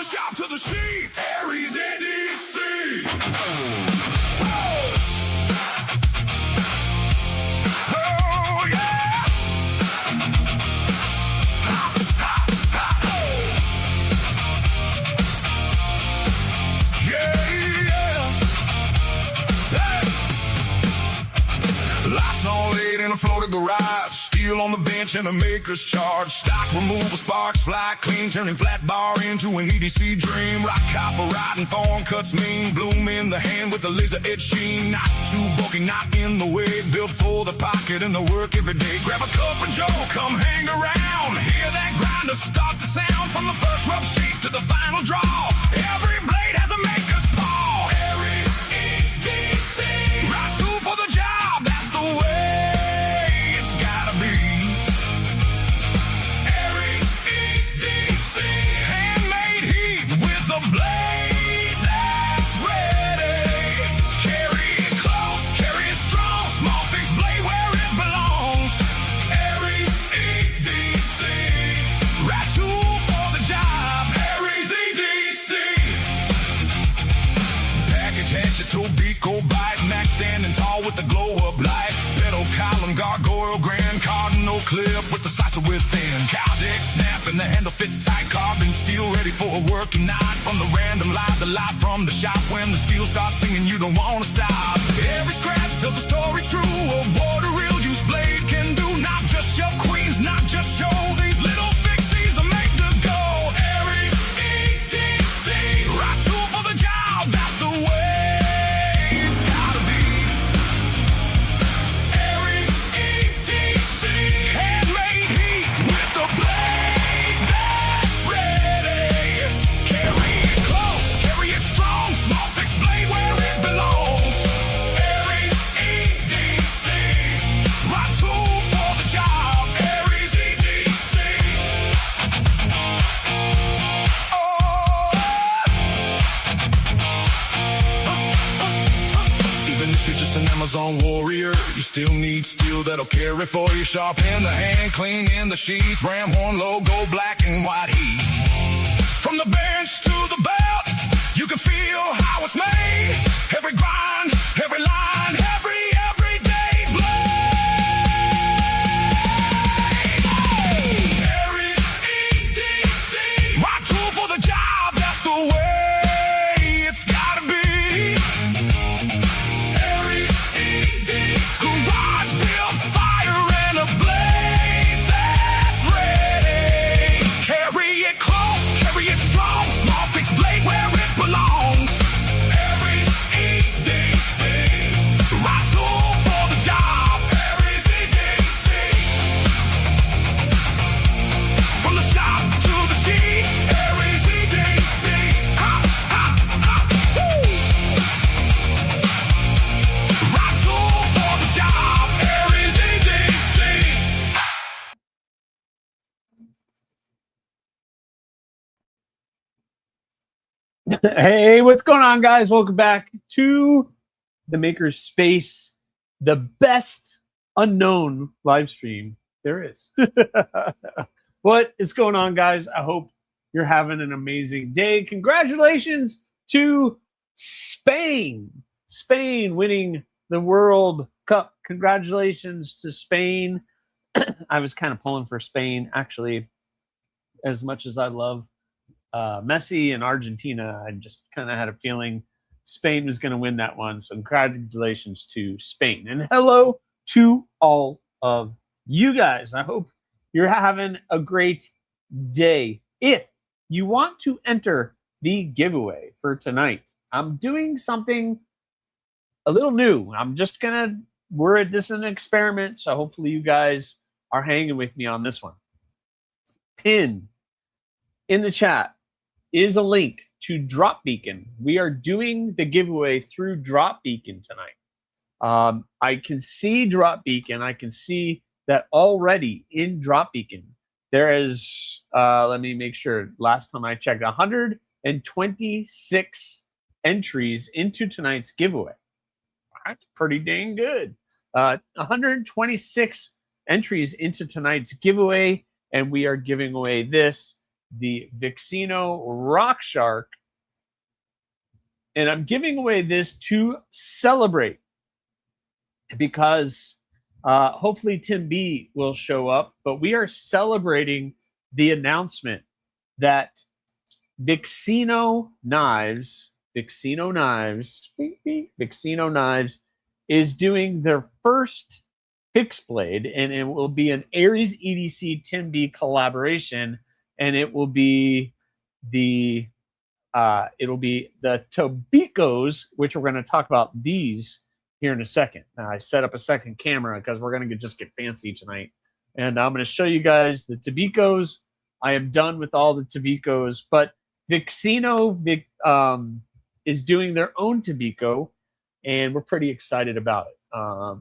shop to the sheath. AriesEDC. In a floated garage, steel on the bench and a maker's charge. Stock removal, sparks fly clean, turning flat bar into an EDC dream. Rock copper, rotten thorn cuts mean, bloom in the hand with the laser edge sheen. Not too bulky, not in the way, built for the pocket and the work every day. Grab a cup of joe, come hang around. Hear that grinder start to sound, from the first rough sheet to the final draw. Every blade has a maker's paw. AriesEDC, right tool for the job, that's the way. Blade that's ready. Carry it close, carry it strong. Small fixed blade where it belongs. AriesEDC, right tool for the job. AriesEDC. Package hatchet, Tobico bite, max standing tall with the glow up light. Pedal column, gargoyle, grand cardinal clip with the slicer within. Cow deck snap and the handle fits tight. Carbon steel ready for a working night. From the random live, the light from the shop. When the steel starts singing, you don't want to stop. Every scratch tells a story true of what a real use blade can do. Not just show queens, not just show these little fixies that make the go. AriesEDC, right tool for the job, that's the way it's gotta be. AriesEDC, handmade heat with the blade that's ready. Carry it close, carry it strong. Small fixed blade where it belongs. AriesEDC, right tool for the job. AriesEDC. Even if you're just an Amazon warrior, you still need steel that'll carry for you. Sharp in the hand, clean in the sheath. Ram horn logo, black and white heat. From the bench to the belt, you can feel how it's made. Every grind, every line, everyday blade. AriesEDC, right tool for the job, that's the way it's gotta be. AriesEDC, garage built fire and a blade that's ready. Carry it close, carry it strong. Small fixed blade where it belongs. AriesEDC, right tool for the job. AriesEDC, from the shop to the sheet. AriesEDC, ha, ha, ha, woo. Right tool for the job. AriesEDC. Hey, what's going on, guys? Welcome back to the Maker's Space, the best unknown live stream there is. What is going on, guys? I hope you're having an amazing day. Congratulations to Spain. Spain winning the World Cup. Congratulations to Spain. I was kind of pulling for Spain, actually, as much as I love Messi and Argentina. I just kind of had a feeling Spain was going to win that one. So congratulations to Spain. And hello to all of you guys. I hope you're having a great day. If you want to enter the giveaway for tonight, I'm doing something a little new. This is an experiment, so hopefully you guys are hanging with me on this one. Pinned in the chat is a link to Drop Beacon. We are doing the giveaway through Drop Beacon tonight. I can see Drop Beacon. I can see that already in Drop Beacon. There is, let me make sure, last time I checked, 126 entries into tonight's giveaway. That's pretty dang good. 126 entries into tonight's giveaway, and we are giving away this the Vixino Rock Shark. And I'm giving away this to celebrate because hopefully Tim B will show up. But we are celebrating the announcement that Vixino Knives is doing their first fixed blade, and it will be an AriesEDC Tim B collaboration, and it will be the Tobicos, which we're going to talk about these here in a second. Now, I set up a second camera because we're going to just get fancy tonight, and I'm going to show you guys the Tobicos. I am done with all the Tobicos, but Vixino is doing their own Tobico, and we're pretty excited about it.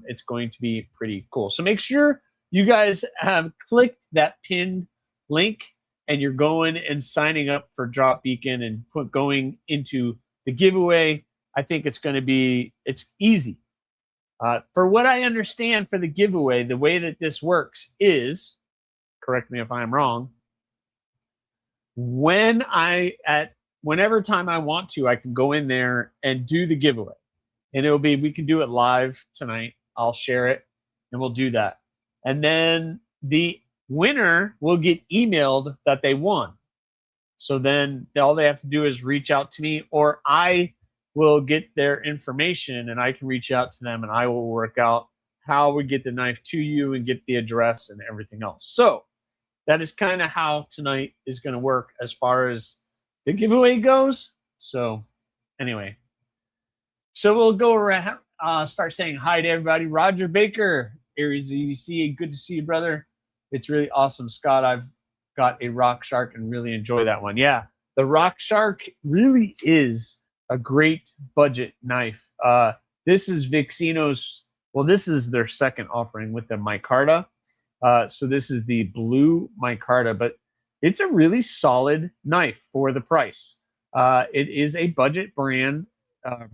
It's going to be pretty cool. So make sure you guys have clicked that pinned link and you're going and signing up for Drop Beacon and going into the giveaway. I think it's easy. For what I understand for the giveaway, the way that this works is, correct me if I'm wrong, whenever time I want to, I can go in there and do the giveaway. And we can do it live tonight. I'll share it and we'll do that. And then the winner will get emailed that they won. So then all they have to do is reach out to me, or I will get their information and I can reach out to them and I will work out how we get the knife to you and get the address and everything else. So that is kind of how tonight is going to work as far as the giveaway goes. So anyway, so we'll go around, start saying hi to everybody. Roger Baker, AriesEDC, good to see you, brother. It's really awesome, Scott. I've got a Rock Shark and really enjoy that one. Yeah, the Rock Shark really is a great budget knife. This is Vixino's, well, this is their second offering with the micarta. So this is the blue micarta, but it's a really solid knife for the price. It is a budget brand,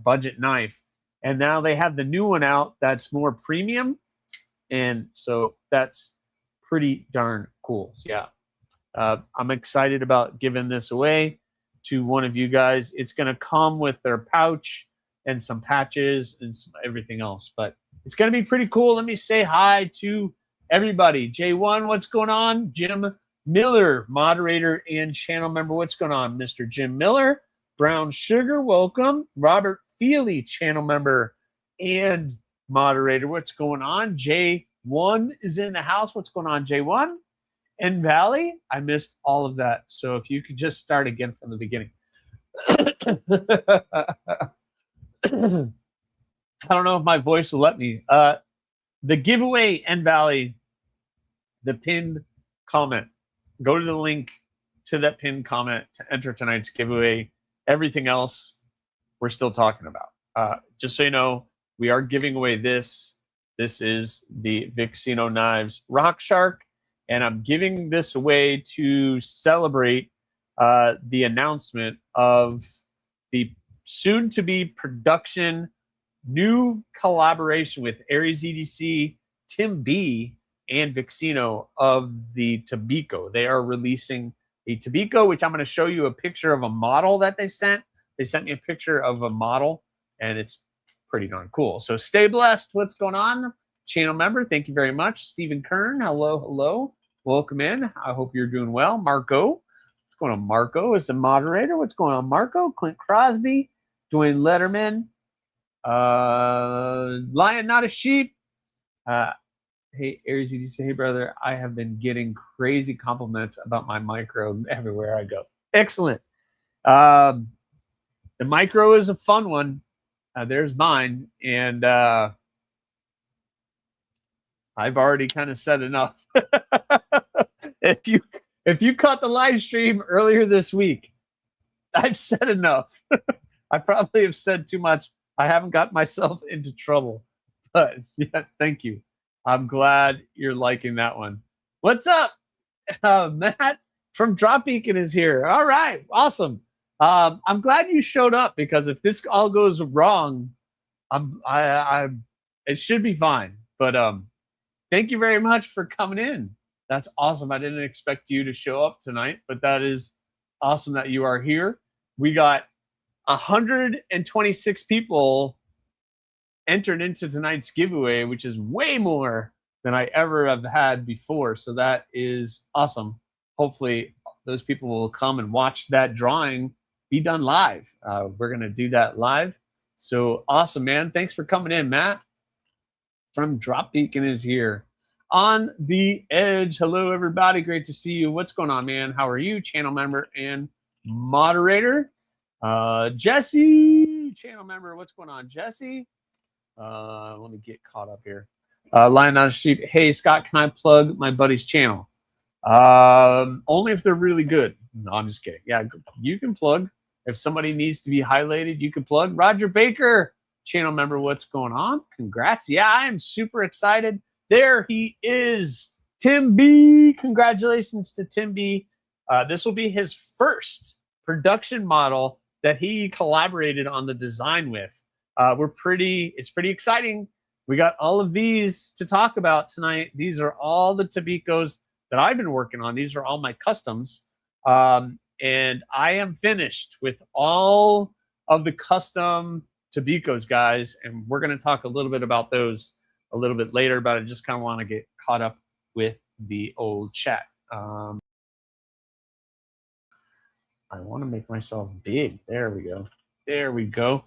budget knife. And now they have the new one out that's more premium. And so that's pretty darn cool. Yeah. I'm excited about giving this away to one of you guys. It's going to come with their pouch and some patches and everything else, but it's going to be pretty cool. Let me say hi to everybody. J1, what's going on? Jim Miller, moderator and channel member. What's going on, Mr. Jim Miller? Brown Sugar, welcome. Robert Feely, channel member and moderator. What's going on? J1 is in the house. What's going on, J1? And Valley, I missed all of that. So if you could just start again from the beginning. I don't know if my voice will let me. The giveaway, and Valley, the pinned comment. Go to the link to that pinned comment to enter tonight's giveaway. Everything else, we're still talking about. Just so you know, we are giving away this. This is the Vixino Knives Rock Shark, and I'm giving this away to celebrate the announcement of the soon-to-be production new collaboration with AriesEDC, Tim B, and Vixino of the Tobico. They are releasing a Tobico, which I'm going to show you a picture of a model that they sent. They sent me a picture of a model, and it's pretty darn cool. So stay blessed. What's going on? Channel member, thank you very much. Stephen Kern, hello, hello. Welcome in. I hope you're doing well. Marco, what's going on? Marco is the moderator. What's going on, Marco? Clint Crosby, Dwayne Letterman, Lion Not a Sheep. Hey, AriesEDC, hey, brother. I have been getting crazy compliments about my micro everywhere I go. Excellent. The micro is a fun one. There's mine. And I've already kind of said enough. If you caught the live stream earlier this week, I've said enough. I probably have said too much. I haven't got myself into trouble, but yeah, thank you. I'm glad you're liking that one. What's up? Matt from Drop Beacon is here. All right, awesome. I'm glad you showed up, because if this all goes wrong, it should be fine. But thank you very much for coming in. That's awesome. I didn't expect you to show up tonight, but that is awesome that you are here. We got 126 people entered into tonight's giveaway, which is way more than I ever have had before. So that is awesome. Hopefully those people will come and watch that drawing be done live. We're going to do that live. So awesome, man. Thanks for coming in, Matt from Drop Beacon is here. On the Edge, hello, everybody. Great to see you. What's going on, man? How are you? Channel member and moderator. Jesse, channel member. What's going on, Jesse? Let me get caught up here. Lion on the Sheep. Hey, Scott, can I plug my buddy's channel? Only if they're really good. No, I'm just kidding. Yeah, you can plug. If somebody needs to be highlighted, you can plug. Roger Baker, channel member. What's going on? Congrats. Yeah, I am super excited. There he is. Tim B. Congratulations to Tim B. This will be his first production model that he collaborated on the design with. It's pretty exciting. We got all of these to talk about tonight. These are all the Tobicos that I've been working on. These are all my customs. And I am finished with all of the custom Tobicos, guys. And we're going to talk a little bit about those a little bit later, but I just kind of want to get caught up with the old chat. I want to make myself big. There we go. There we go.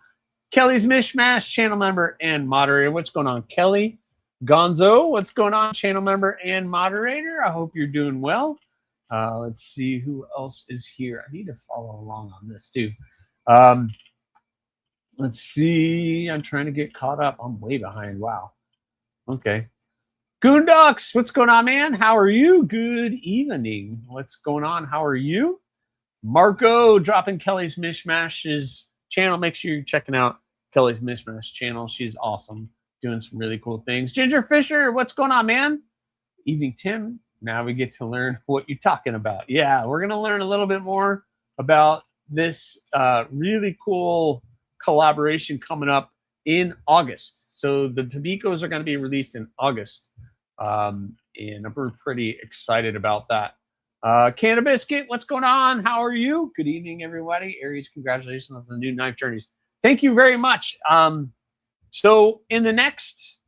Kelly's Mishmash, channel member and moderator. What's going on, Kelly? Gonzo, what's going on, channel member and moderator? I hope you're doing well. Let's see who else is here. I need to follow along on this too. Let's see. I'm trying to get caught up. I'm way behind. Wow. Okay. Goondocks, what's going on, man? How are you? Good evening. What's going on? How are you? Marco dropping Kelly's Mishmash's channel. Make sure you're checking out Kelly's Mishmash channel. She's awesome, doing some really cool things. Ginger Fisher, what's going on, man? Evening, Tim. Now we get to learn what you're talking about. Yeah, we're going to learn a little bit more about this really cool collaboration coming up in August. So the Tobicos are going to be released in August. And we're pretty excited about that. Cannabiscuit, what's going on? How are you? Good evening, everybody. Aries, congratulations on the new Knife Journeys. Thank you very much. So in the next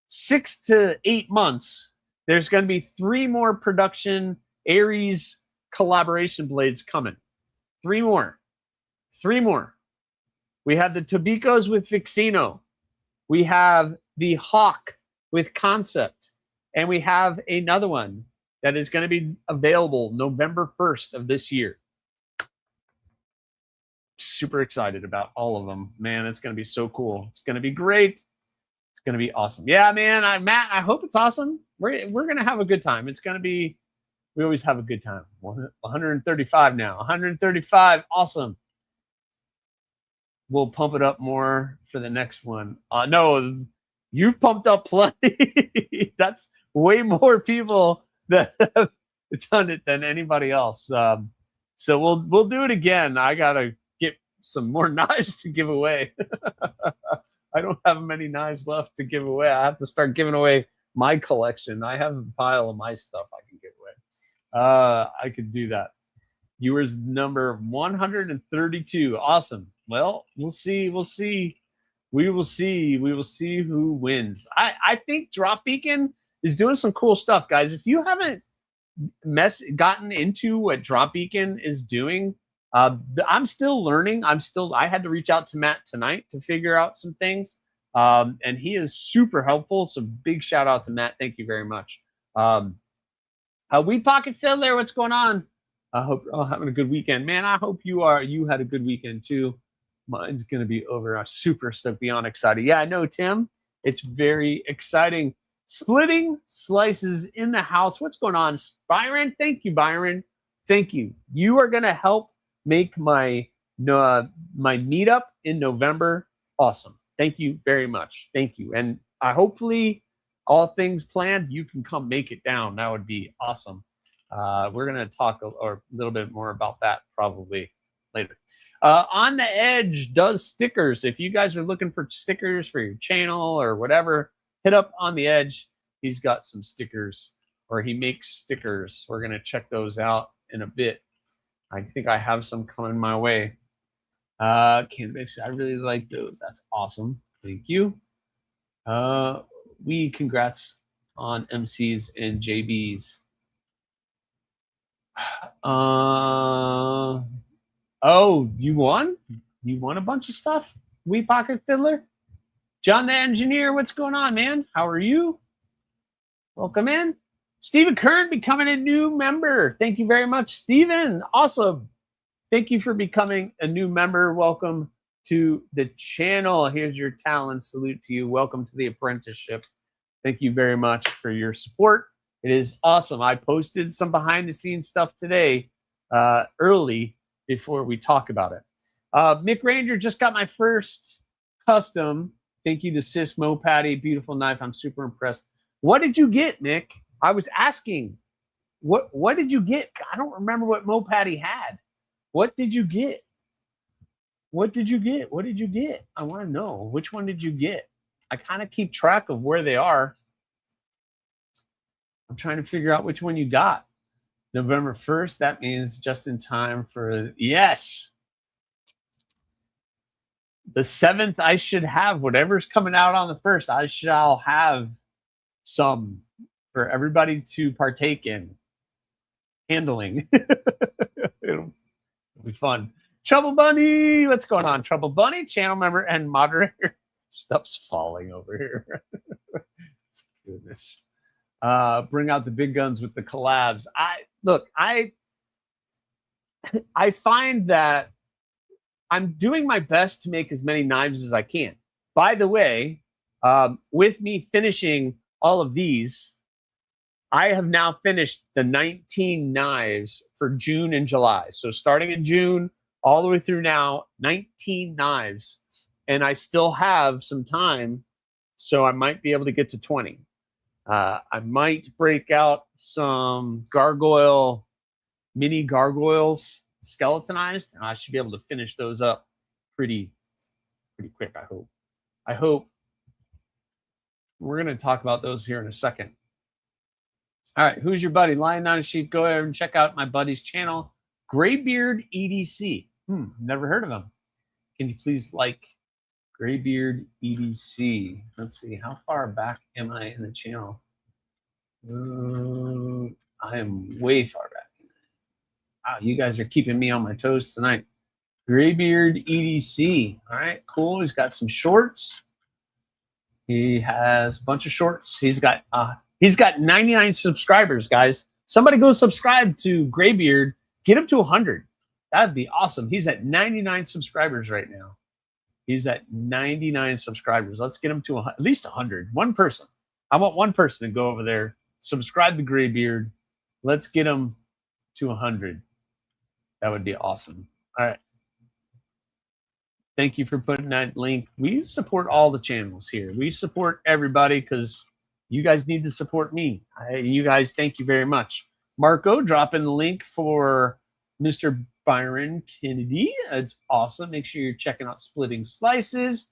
6 to 8 months, there's going to be 3 more production Aries collaboration blades coming. 3 more. 3 more. We have the Tobicos with Vixino. We have the Hawk with Concept. And we have another one that is going to be available November 1st of this year. Super excited about all of them. Man, it's going to be so cool. It's going to be great. It's going to be awesome. Yeah, man. Matt, I hope it's awesome. We're going to have a good time. It's going to be, we always have a good time. 135 now. 135. Awesome. We'll pump it up more for the next one. No, you've pumped up plenty. That's way more people that have done it than anybody else. So we'll do it again. I gotta get some more knives to give away. I don't have many knives left to give away. I have to start giving away my collection. I have a pile of my stuff I can give away. I could do that. Viewers number 132. Awesome. Well, we'll see. We'll see. We will see. We will see who wins. I think Drop Beacon is doing some cool stuff, guys. If you haven't gotten into what Drop Beacon is doing, I'm still learning. I had to reach out to Matt tonight to figure out some things. And he is super helpful. So big shout out to Matt. Thank you very much. Weed Pocket Fiddler, what's going on? I hope you're all having a good weekend. Man, I hope you had a good weekend too. Mine's going to be over. I'm super stoked, beyond excited. Yeah, I know, Tim. It's very exciting. Splitting Slices in the house. What's going on, Byron? Thank you, Byron. Thank you. You are going to help make my meetup in November awesome. Thank you very much. Thank you. And hopefully, all things planned, you can come make it down. That would be awesome. We're going to talk a little bit more about that probably later. On the Edge does stickers. If you guys are looking for stickers for your channel or whatever, hit up On the Edge. He's got some stickers or he makes stickers. We're going to check those out in a bit. I think I have some coming my way. Canvas, I really like those. That's awesome. Thank you. Congrats on MCs and JBs. Oh, you won? You won a bunch of stuff? Wee Pocket Fiddler? John the Engineer, what's going on, man? How are you? Welcome in. Stephen Kern becoming a new member. Thank you very much, Stephen. Awesome. Thank you for becoming a new member. Welcome to the channel. Here's your talent. Salute to you. Welcome to the apprenticeship. Thank you very much for your support. It is awesome. I posted some behind the scenes stuff today early before we talk about it. Mick Ranger just got my first custom. Thank you to Sis Mo Patty. Beautiful knife. I'm super impressed. What did you get, Mick? I was asking. What did you get? I don't remember what Mo Patty had. What did you get? What did you get? What did you get? I want to know. Which one did you get? I kind of keep track of where they are. I'm trying to figure out which one you got. November 1st, that means just in time for, yes. The 7th, I should have whatever's coming out on the 1st. I shall have some for everybody to partake in. Handling. It'll be fun. Trouble Bunny, what's going on? Trouble Bunny, channel member and moderator. Stuff's falling over here. Goodness. Bring out the big guns with the collabs. I find that I'm doing my best to make as many knives as I can. By the way, with me finishing all of these, I have now finished the 19 knives for June and July. So starting in June all the way through now, 19 knives. And I still have some time, so I might be able to get to 20. I might break out some mini gargoyles, skeletonized, and I should be able to finish those up pretty quick, I hope. I hope. We're going to talk about those here in a second. All right, who's your buddy? Lion Not a Sheep. Go ahead and check out my buddy's channel, Graybeard EDC. Never heard of him. Can you please like Graybeard EDC? Let's see, how far back am I in the channel? I am way far back. Wow, you guys are keeping me on my toes tonight. Graybeard EDC. All right, cool. He's got some shorts. He has a bunch of shorts. He's got 99 subscribers, guys. Somebody go subscribe to Graybeard. Get him to 100. That'd be awesome. He's at 99 subscribers right now. He's at 99 subscribers. Let's get him to at least 100. One person. I want one person to go over there, subscribe to Graybeard. Let's get him to 100. That would be awesome. All right. Thank you for putting that link. We support all the channels here. We support everybody because you guys need to support me. You guys, thank you very much. Marco, dropping the link for Mr. Byron Kennedy. It's awesome. Make sure you're checking out Splitting Slices.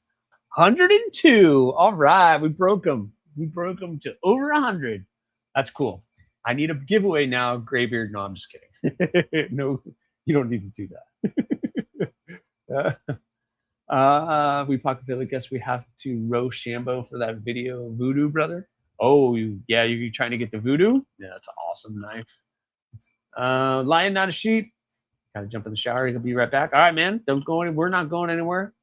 102. All right. We broke them. We broke them to over 100. That's cool. I need a giveaway now, Graybeard. No, I'm just kidding. No, you don't need to do that. We pocket Philly. Guess we have to row Shambo for that video, Voodoo brother. Oh, yeah, you're trying to get the Voodoo? Yeah, that's an awesome knife. Lion Not a Sheep. Gotta jump in the shower. He'll be right back. All right, man. Don't go anywhere. We're not going anywhere.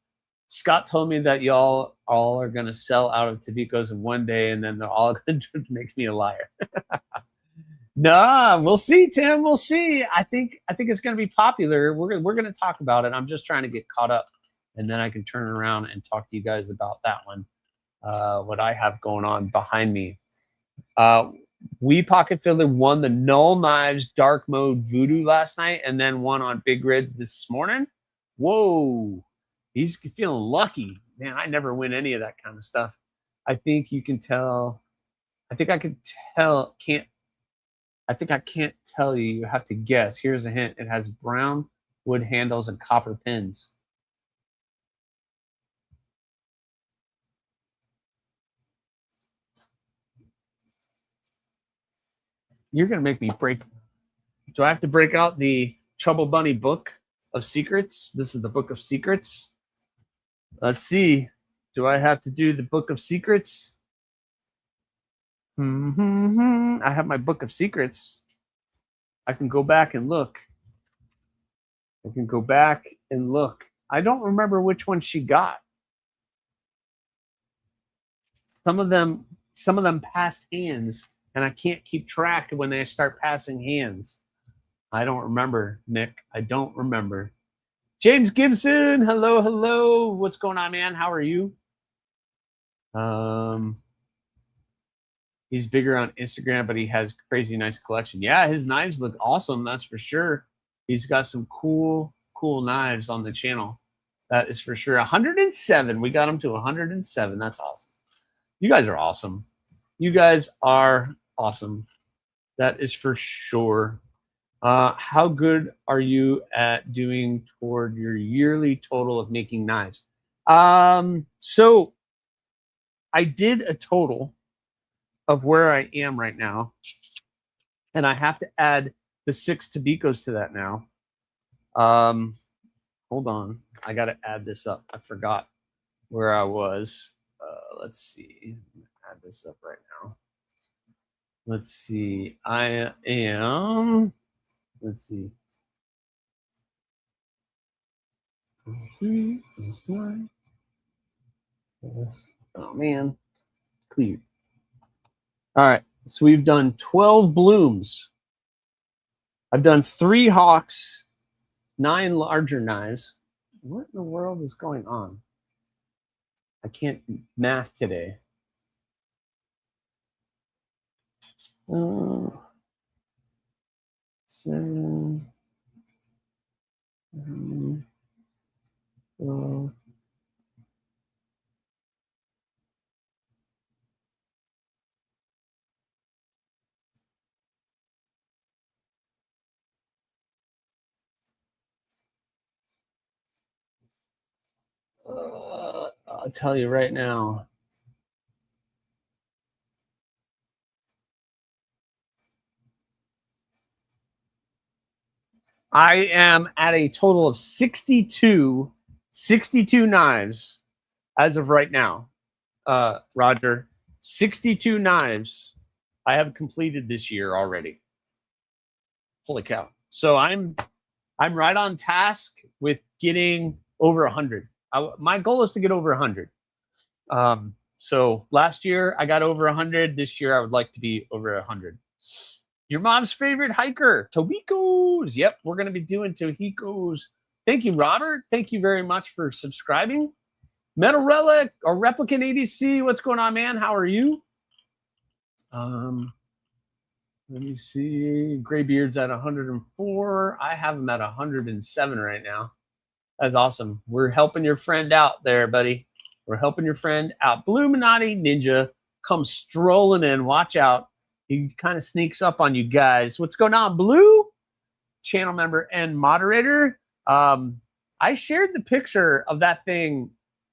Scott told me that y'all all are gonna sell out of Tobicos in one day, and then they're all gonna make me a liar. Nah, we'll see, Tim. We'll see. I think it's gonna be popular. We're gonna talk about it. I'm just trying to get caught up, and then I can turn around and talk to you guys about that one. What I have going on behind me. We Pocket Fiddler won the Null Knives Dark Mode Voodoo last night, and then won on Big Reds this morning. Whoa, he's feeling lucky, man. I never win any of that kind of stuff. I think you can tell. I think I can tell. I think I can't tell you. You have to guess. Here's a hint. It has brown wood handles and copper pins. You're going to make me break. Do I have to break out the Trouble Bunny book of secrets? This is the book of secrets. Let's see. Do I have to do the book of secrets? I have my book of secrets. I can go back and look. I can go back and look. I don't remember which one she got. Some of them passed hands, and I can't keep track when they start passing hands. I don't remember, Nick. I don't remember. James Gibson, hello, hello. What's going on, man? How are you? He's bigger on Instagram, but he has crazy nice collection. Yeah, his knives look awesome, that's for sure. He's got some cool knives on the channel. That is for sure. 107. We got him to 107. That's awesome. You guys are awesome. You guys are awesome. That is for sure. How good are you at doing toward your yearly total of making knives? So I did a total of where I am right now, and I have to add the 6 Tobicos to that now. Hold on. I got to add this up. I forgot where I was. Let's see. Add this up right now. Let's see. I am. Let's see. Oh, man. Clear. All right. So we've done 12 blooms. I've done 3 hawks, 9 larger knives. What in the world is going on? I can't math today. 7, 12. I'll tell you right now. I am at a total of 62 knives as of right now. Roger, 62 knives I have completed this year already. Holy cow. So I'm right on task with getting over 100. My goal is to get over 100. So last year I got over 100. This year I would like to be over 100. Your mom's favorite hiker, Tobico's. Yep, we're going to be doing Tobico's. Thank you, Robert. Thank you very much for subscribing. Metal Relic or Replicant ADC, what's going on, man? How are you? Let me see. Graybeard's at 104. I have him at 107 right now. That's awesome. We're helping your friend out there, buddy. We're helping your friend out. Bluminati Ninja comes strolling in. Watch out. He kind of sneaks up on you guys. What's going on, Blue? Channel member and moderator. I shared the picture of that thing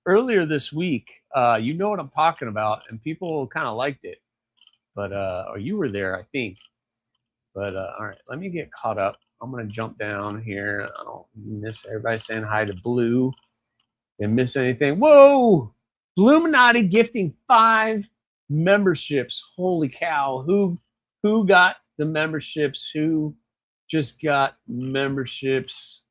earlier this week. You know what I'm talking about, and people kind of liked it. But or you were there, I think. But all right, let me get caught up. I'm gonna jump down here. I don't miss everybody saying hi to Blue. Didn't miss anything. Whoa! Bluminati gifting 5 memberships. Holy cow! Who got the memberships? Who just got memberships?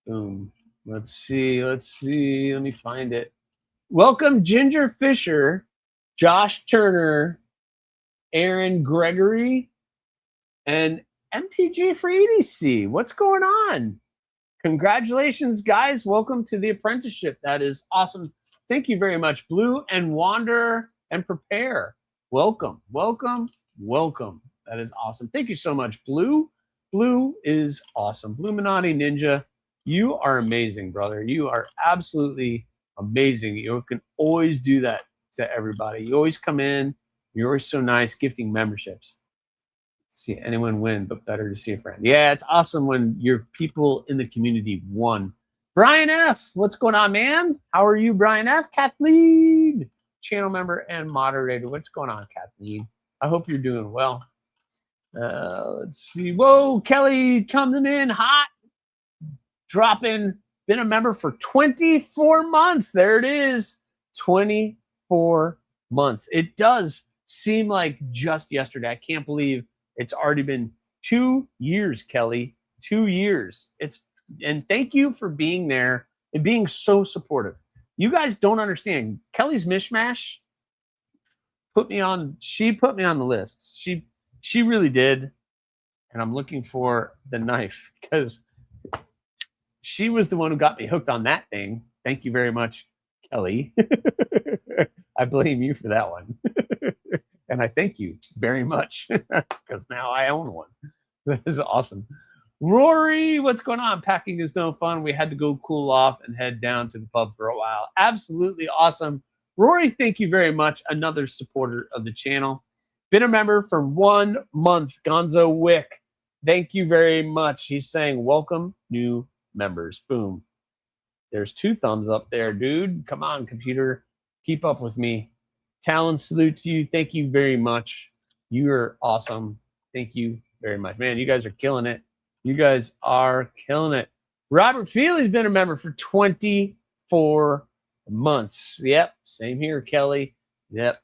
Boom. Let's see. Let's see. Let me find it. Welcome, Ginger Fisher, Josh Turner, Aaron Gregory, and MPG for EDC. What's going on? Congratulations, guys. Welcome to the apprenticeship. That is awesome. Thank you very much, Blue and Wander and Prepare. Welcome, welcome, welcome. That is awesome. Thank you so much, Blue. Blue is awesome. Bluminati Ninja, you are amazing, brother. You are absolutely amazing. You can always do that to everybody. You always come in. You're always so nice gifting memberships. See anyone win, but better to see a friend. Yeah, it's awesome when your people in the community won. Brian F., what's going on, man? How are you, Brian F.? Kathleen, channel member and moderator. What's going on, Kathleen? I hope you're doing well. Let's see. Whoa, Kelly coming in hot, dropping. Been a member for 24 months. There it is, 24 months. It does seem like just yesterday. I can't believe it's already been 2 years, Kelly. 2 years. And thank you for being there and being so supportive. You guys don't understand. Kelly's Mishmash put me on. She put me on the list. She really did. And I'm looking for the knife because she was the one who got me hooked on that thing. Thank you very much, Kelly. I blame you for that one. And I thank you very much because now I own one. That is awesome. Rory, what's going on? Packing is no fun. We had to go cool off and head down to the pub for a while. Absolutely awesome. Rory, thank you very much. Another supporter of the channel. Been a member for 1 month. Gonzo Wick, thank you very much. He's saying, welcome, new members. Boom. There's 2 thumbs up there, dude. Come on, computer. Keep up with me. Talon, salute to you. Thank you very much. You are awesome. Thank you very much. Man, you guys are killing it. You guys are killing it. Robert Feely's been a member for 24 months. Yep, same here, Kelly. Yep,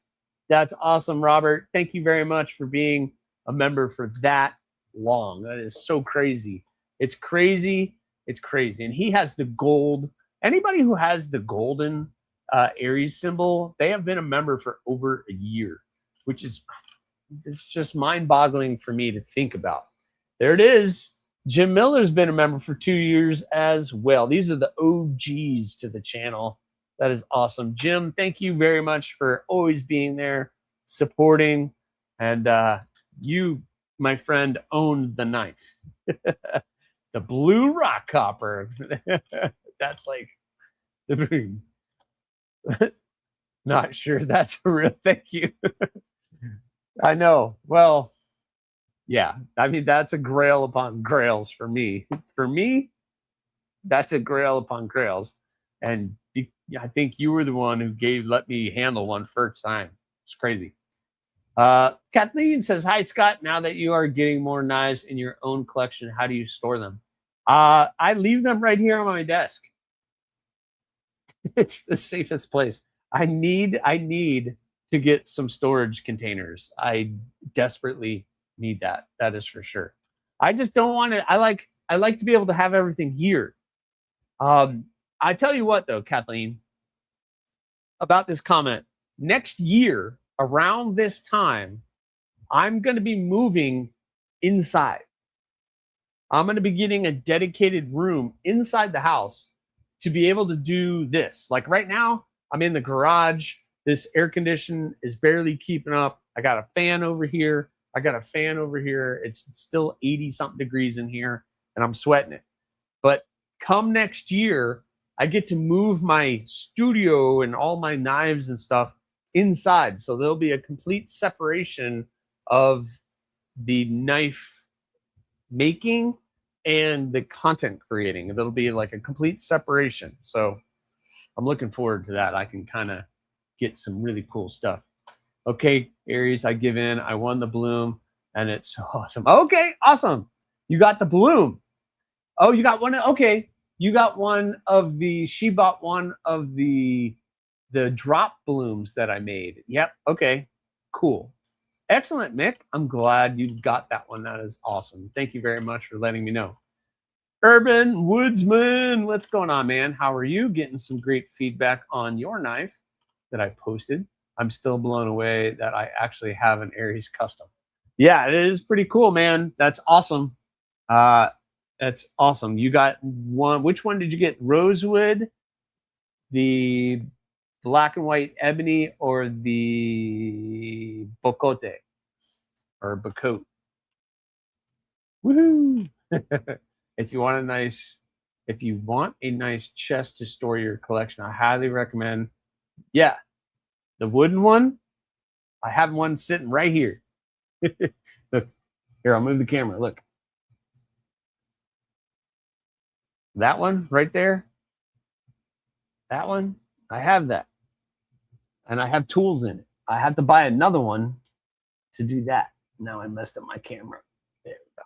that's awesome, Robert. Thank you very much for being a member for that long. That is so crazy. It's crazy. It's crazy. And he has the gold. Anybody who has the golden Aries symbol, they have been a member for over a year, which is it's just mind-boggling for me to think about. There it is. Jim Miller's been a member for 2 years as well. These are the OGs to the channel. That is awesome. Jim, thank you very much for always being there, supporting. And you, my friend, own the knife. The blue rock copper. That's like the not sure that's a real thank you. I know. Well, yeah, I mean, that's a grail upon grails for me. For me, that's a grail upon grails. And I think you were the one who let me handle one first time. It's crazy. Kathleen says, hi, Scott. Now that you are getting more knives in your own collection, how do you store them? I leave them right here on my desk. It's the safest place. I need to get some storage containers. I desperately need that. That is for sure. I just don't want it. I like to be able to have everything here. I tell you what, though, Kathleen, about this comment. Next year, around this time, I'm going to be moving inside. I'm going to be getting a dedicated room inside the house to be able to do this. Like right now, I'm in the garage. This air condition is barely keeping up. I got a fan over here. I got a fan over here. It's still 80-something degrees in here, and I'm sweating it. But come next year, I get to move my studio and all my knives and stuff inside. So there'll be a complete separation of the knife making and the content creating. There'll be like a complete separation. So I'm looking forward to that. I can kind of get some really cool stuff. Okay, Aries, I give in. I won the bloom, and it's so awesome. Okay, awesome. You got the bloom. Oh, you got one. Okay, you got one of the. She bought one of the drop blooms that I made. Yep. Okay. Cool. Excellent, Mick. I'm glad you got that one. That is awesome. Thank you very much for letting me know. Urban Woodsman, what's going on, man? How are you? Getting some great feedback on your knife that I posted. I'm still blown away that I actually have an Aries custom. Yeah, it is pretty cool, man. That's awesome. That's awesome. You got one. Which one did you get? Rosewood, the black and white ebony, or the bocote or bocote? Woohoo! If you want a nice chest to store your collection, I highly recommend. Yeah, the wooden one. I have one sitting right here. Look, here, I'll move the camera. Look. That one right there. That one, I have that. And I have tools in it. I have to buy another one to do that. Now I messed up my camera. There we go.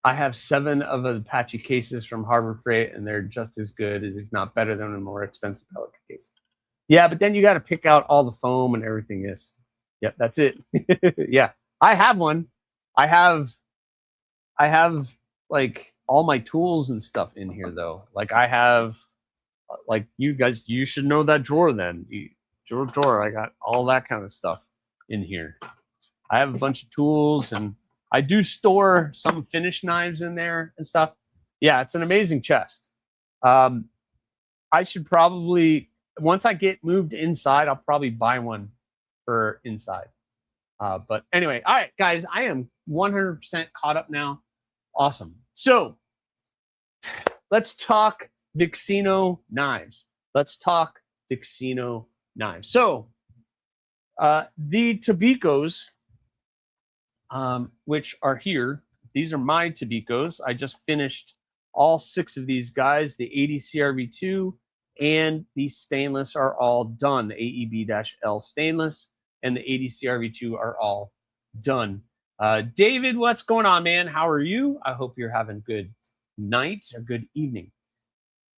I have 7 of the Apache cases from Harbor Freight, and they're just as good as, if not better than, a more expensive Pelican case. Yeah, but then you got to pick out all the foam and everything is. Yep, that's it. Yeah, I have one. I have like all my tools and stuff in here though. Like I have, like you guys, you should know that drawer then. Drawer. I got all that kind of stuff in here. I have a bunch of tools, and I do store some finish knives in there and stuff. Yeah, it's an amazing chest. I should probably, once I get moved inside, I'll probably buy one for inside. But anyway, all right, guys, I am 100% caught up now. Awesome. So let's talk Vixino knives. Let's talk Vixino knives. So the Tobicos, which are here, these are my Tobicos. I just finished all 6 of these guys. The ADCRV2 and the stainless are all done. The AEB-L stainless and the ADCRV2 are all done. David, what's going on, man? How are you? I hope you're having a good night or good evening.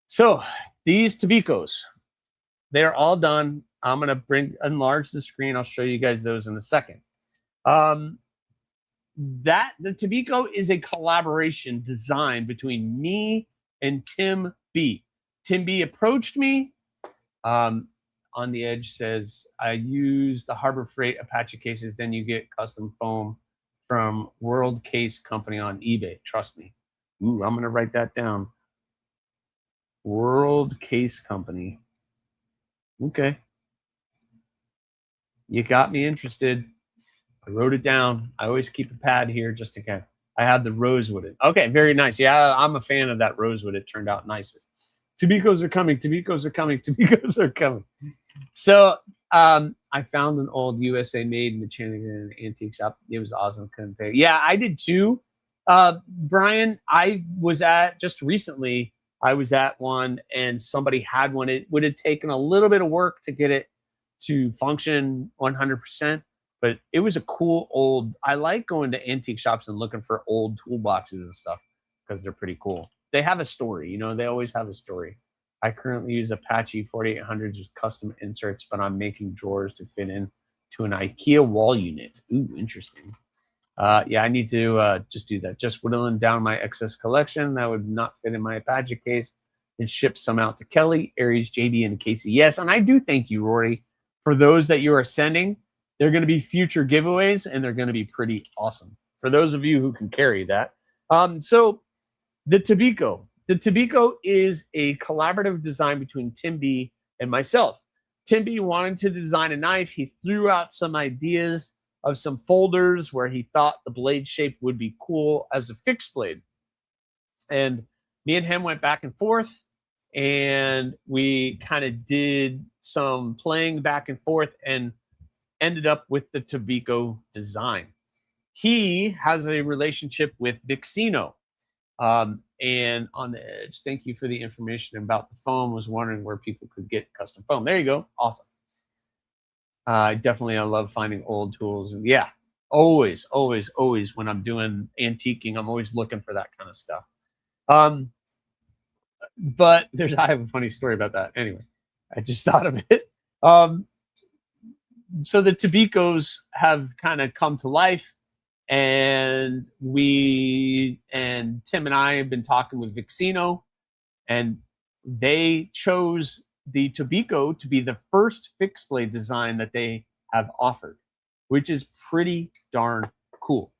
So these Tobicos, they're all done. I'm going to enlarge the screen. I'll show you guys those in a second. The Tobico is a collaboration design between me and Tim B. Tim B approached me. On the edge says, I use the Harbor Freight Apache cases, then you get custom foam from World Case Company on eBay. Trust me. Ooh, I'm going to write that down. World Case Company. Okay. You got me interested. I wrote it down. I always keep a pad here just in case. I have the rosewooded. Okay, very nice. Yeah, I'm a fan of that rosewood. It turned out nice. Tobicos are coming. Tobicos are coming. Tobicos are coming. So I found an old USA made mechanic in an antique shop. It was awesome. Couldn't pay. Yeah, I did too. Brian, I was at just recently. I was at one and somebody had one. It would have taken a little bit of work to get it to function 100%, but it was a cool old. I like going to antique shops and looking for old toolboxes and stuff because they're pretty cool. They have a story, you know. They always have a story. I currently use Apache 4800s with custom inserts, but I'm making drawers to fit in to an IKEA wall unit. Ooh, interesting. Yeah, I need to just do that. Just whittling down my excess collection that would not fit in my Apache case and ship some out to Kelly, Aries, JD, and Casey. Yes, and I do thank you, Rory, for those that you are sending. They're going to be future giveaways, and they're going to be pretty awesome for those of you who can carry that. So the Tobico. The Tobico is a collaborative design between Tim B and myself. Tim B wanted to design a knife. He threw out some ideas of some folders where he thought the blade shape would be cool as a fixed blade. And me and him went back and forth, and we kind of did some playing back and forth and ended up with the Tobico design. He has a relationship with Vixino. And on the edge, thank you for the information about the foam. Was wondering where people could get custom foam. There you go. Awesome. Definitely, I love finding old tools. And yeah, always when I'm doing antiquing, I'm always looking for that kind of stuff. But I have a funny story about that. Anyway, I just thought of it. So the Tobicos have kind of come to life. And Tim and I have been talking with Vixino, and they chose the Tobico to be the first fixed blade design that they have offered, which is pretty darn cool.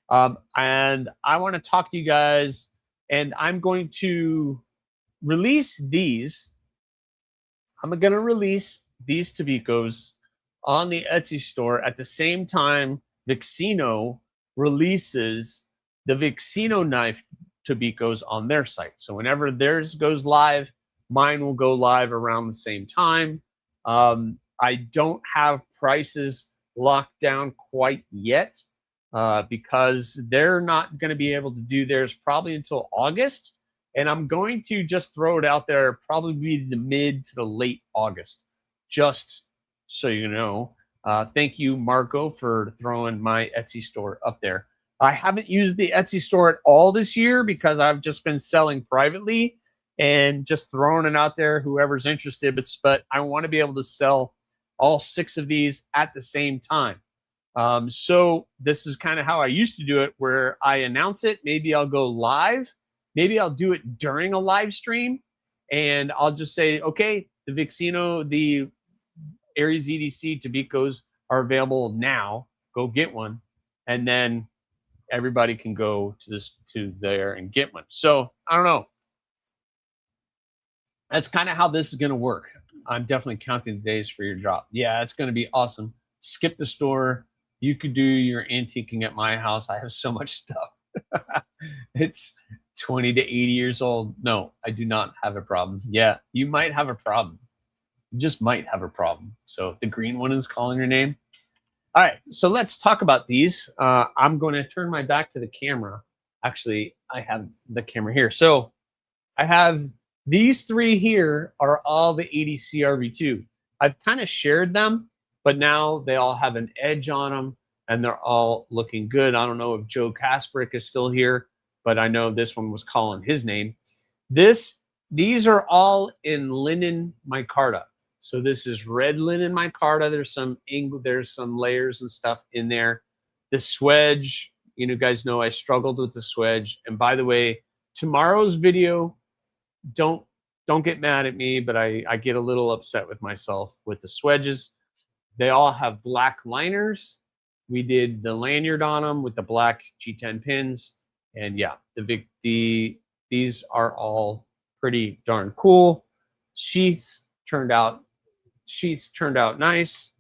And I want to talk to you guys, and I'm going to release these. I'm going to release these Tobicos on the Etsy store at the same time Vixino releases the Vixino knife Tobicos on their site. So whenever theirs goes live, mine will go live around the same time. I don't have prices locked down quite yet because they're not going to be able to do theirs probably until August. And I'm going to just throw it out there, probably the mid to the late August, just so you know. Thank you, Marco, for throwing my Etsy store up there. I haven't used the Etsy store at all this year because I've just been selling privately and just throwing it out there, whoever's interested. But I want to be able to sell all 6 of these at the same time. So this is kind of how I used to do it, where I announce it. Maybe I'll go live. Maybe I'll do it during a live stream, and I'll just say, okay, the Vixino, the AriesEDC Tobicos are available now. Go get one, and then everybody can go to there and get one. So I don't know. That's kind of how this is going to work. I'm definitely counting the days for your drop. Yeah, it's going to be awesome. Skip the store. You could do your antiquing at my house. I have so much stuff. It's 20 to 80 years old. No, I do not have a problem. Yeah, you might have a problem. You just might have a problem. So the green one is calling your name. All right, so let's talk about these. I'm going to turn my back to the camera. Actually, I have the camera here. So I have these 3 here are all the ADC RV2. I've kind of shared them, but now they all have an edge on them, and they're all looking good. I don't know if Joe Kasprick is still here, but I know this one was calling his name. These are all in linen micarta. So this is red linen micarta. There's some layers and stuff in there. The swedge, you guys know I struggled with the swedge. And by the way, tomorrow's video, don't get mad at me, but I get a little upset with myself with the swedges. They all have black liners. We did the lanyard on them with the black G10 pins, and yeah, these are all pretty darn cool. Sheaths turned out nice,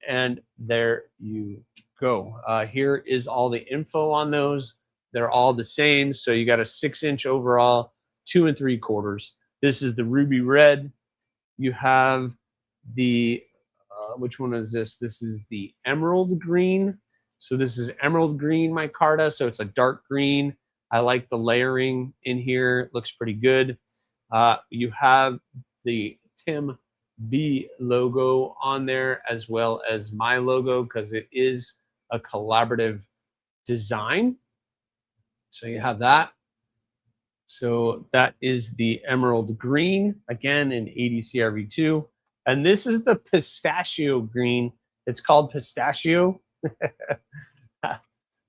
and there you go. Here is all the info on those. They're all the same. So you got a 6-inch overall, 2 3/4. This is the ruby red. You have the which one is this? This is the emerald green. So this is emerald green micarta. So it's a dark green. I like the layering in here. It looks pretty good. You have the Tim B logo on there, as well as my logo, because it is a collaborative design. So you have that. So that is the emerald green, again in ADC RV2. And this is the pistachio green. It's called pistachio.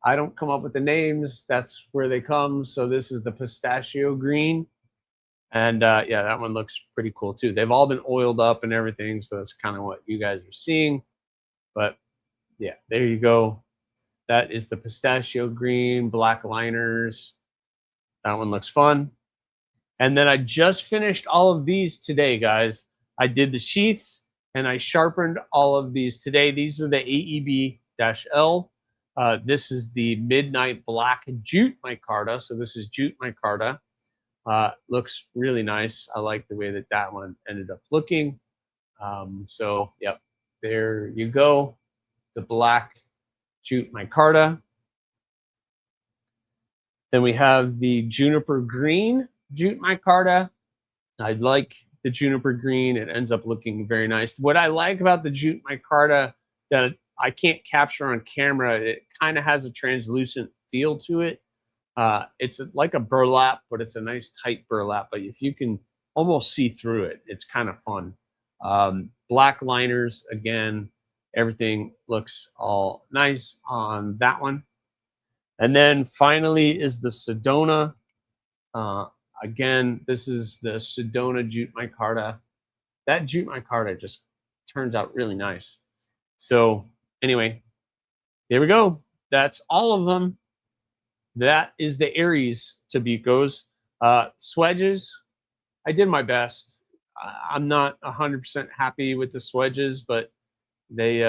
I don't come up with the names. That's where they come. So this is the pistachio green. And yeah, that one looks pretty cool too. They've all been oiled up and everything. So that's kind of what you guys are seeing. But yeah, there you go. That is the pistachio green, black liners. That one looks fun. And then I just finished all of these today, guys. I did the sheaths and I sharpened all of these today. These are the AEB-L. This is the Midnight Black Jute micarta. So this is jute micarta. Looks really nice. I like the way that one ended up looking. So, yep, there you go. The black jute micarta. Then we have the juniper green jute micarta. I like the juniper green. It ends up looking very nice. What I like about the jute micarta that I can't capture on camera, it kind of has a translucent feel to it. It's like a burlap, but it's a nice tight burlap. But if you can almost see through it, it's kind of fun. Black liners, again, everything looks all nice on that one. And then finally is the Sedona. Again, this is the Sedona jute micarta. That jute micarta just turns out really nice. So anyway, there we go. That's all of them. That is the Aries Tobicos. Swedges, I did my best. I'm not 100% happy with the swedges, but they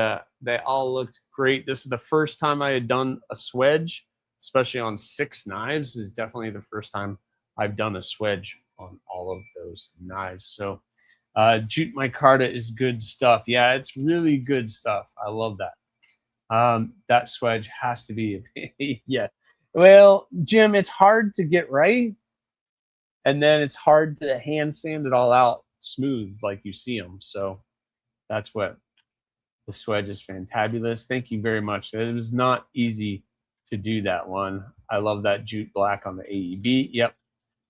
all looked great. This is the first time I had done a swedge, especially on 6 knives. This is definitely the first time I've done a swedge on all of those knives. So jute micarta is good stuff. Yeah, it's really good stuff. I love that. That swedge has to be yeah. Well, Jim, it's hard to get right, and then it's hard to hand sand it all out smooth like you see them. So that's what The swedge is fantabulous. Thank you very much. It was not easy to do that one. I love that jute black on the AEB. Yep,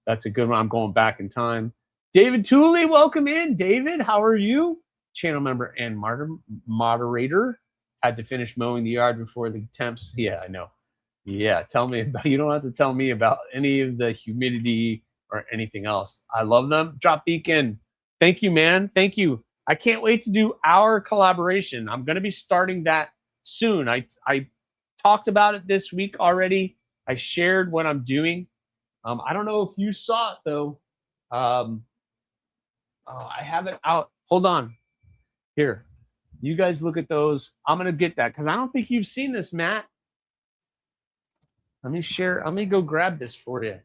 that's a good one. I'm going back in time. David Tooley, welcome in. David, how are you? Channel member and moderator. Had to finish mowing the yard before the temps. Yeah, I know. Yeah, tell me about. You don't have to tell me about any of the humidity or anything else. I love them. Drop Beacon. Thank you, man. Thank you. I can't wait to do our collaboration. I'm going to be starting that soon. I talked about it this week already. I shared what I'm doing. I don't know if you saw it though. I have it out. Hold on. Here. You guys look at those. I'm going to get that because I don't think you've seen this, Matt. Let me share. Let me go grab this for you.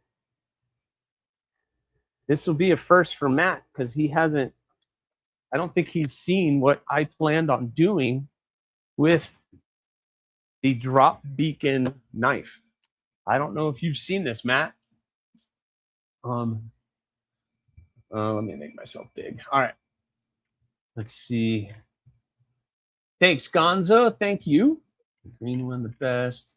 This will be a first for Matt because he hasn't, I don't think he's seen what I planned on doing with the drop beacon knife. I don't know if you've seen this, Matt. Let me make myself big. All right. Let's see. Thanks, Gonzo. Thank you. The green one, the best.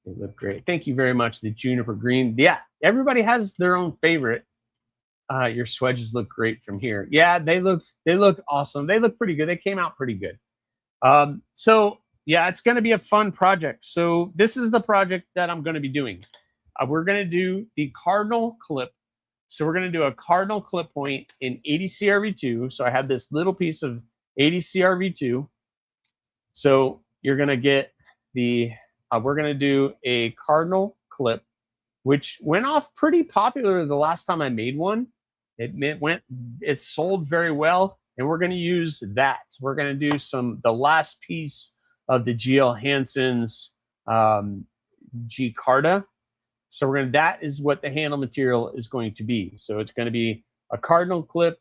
They look great. Thank you very much. The juniper green. Yeah, everybody has their own favorite. Your swedges look great from here. Yeah, they look awesome. They look pretty good. They came out pretty good. So yeah, it's going to be a fun project. So this is the project that I'm going to be doing. We're going to do the cardinal clip. So we're going to do a cardinal clip point in 80 CRV2. So I have this little piece of 80 CRV2. So you're going to get the, we're going to do a cardinal clip, which went off pretty popular the last time I made one. It sold very well, and we're going to use that. We're going to do the last piece of the GL Hansen's G Carta. So that is what the handle material is going to be. So it's going to be a cardinal clip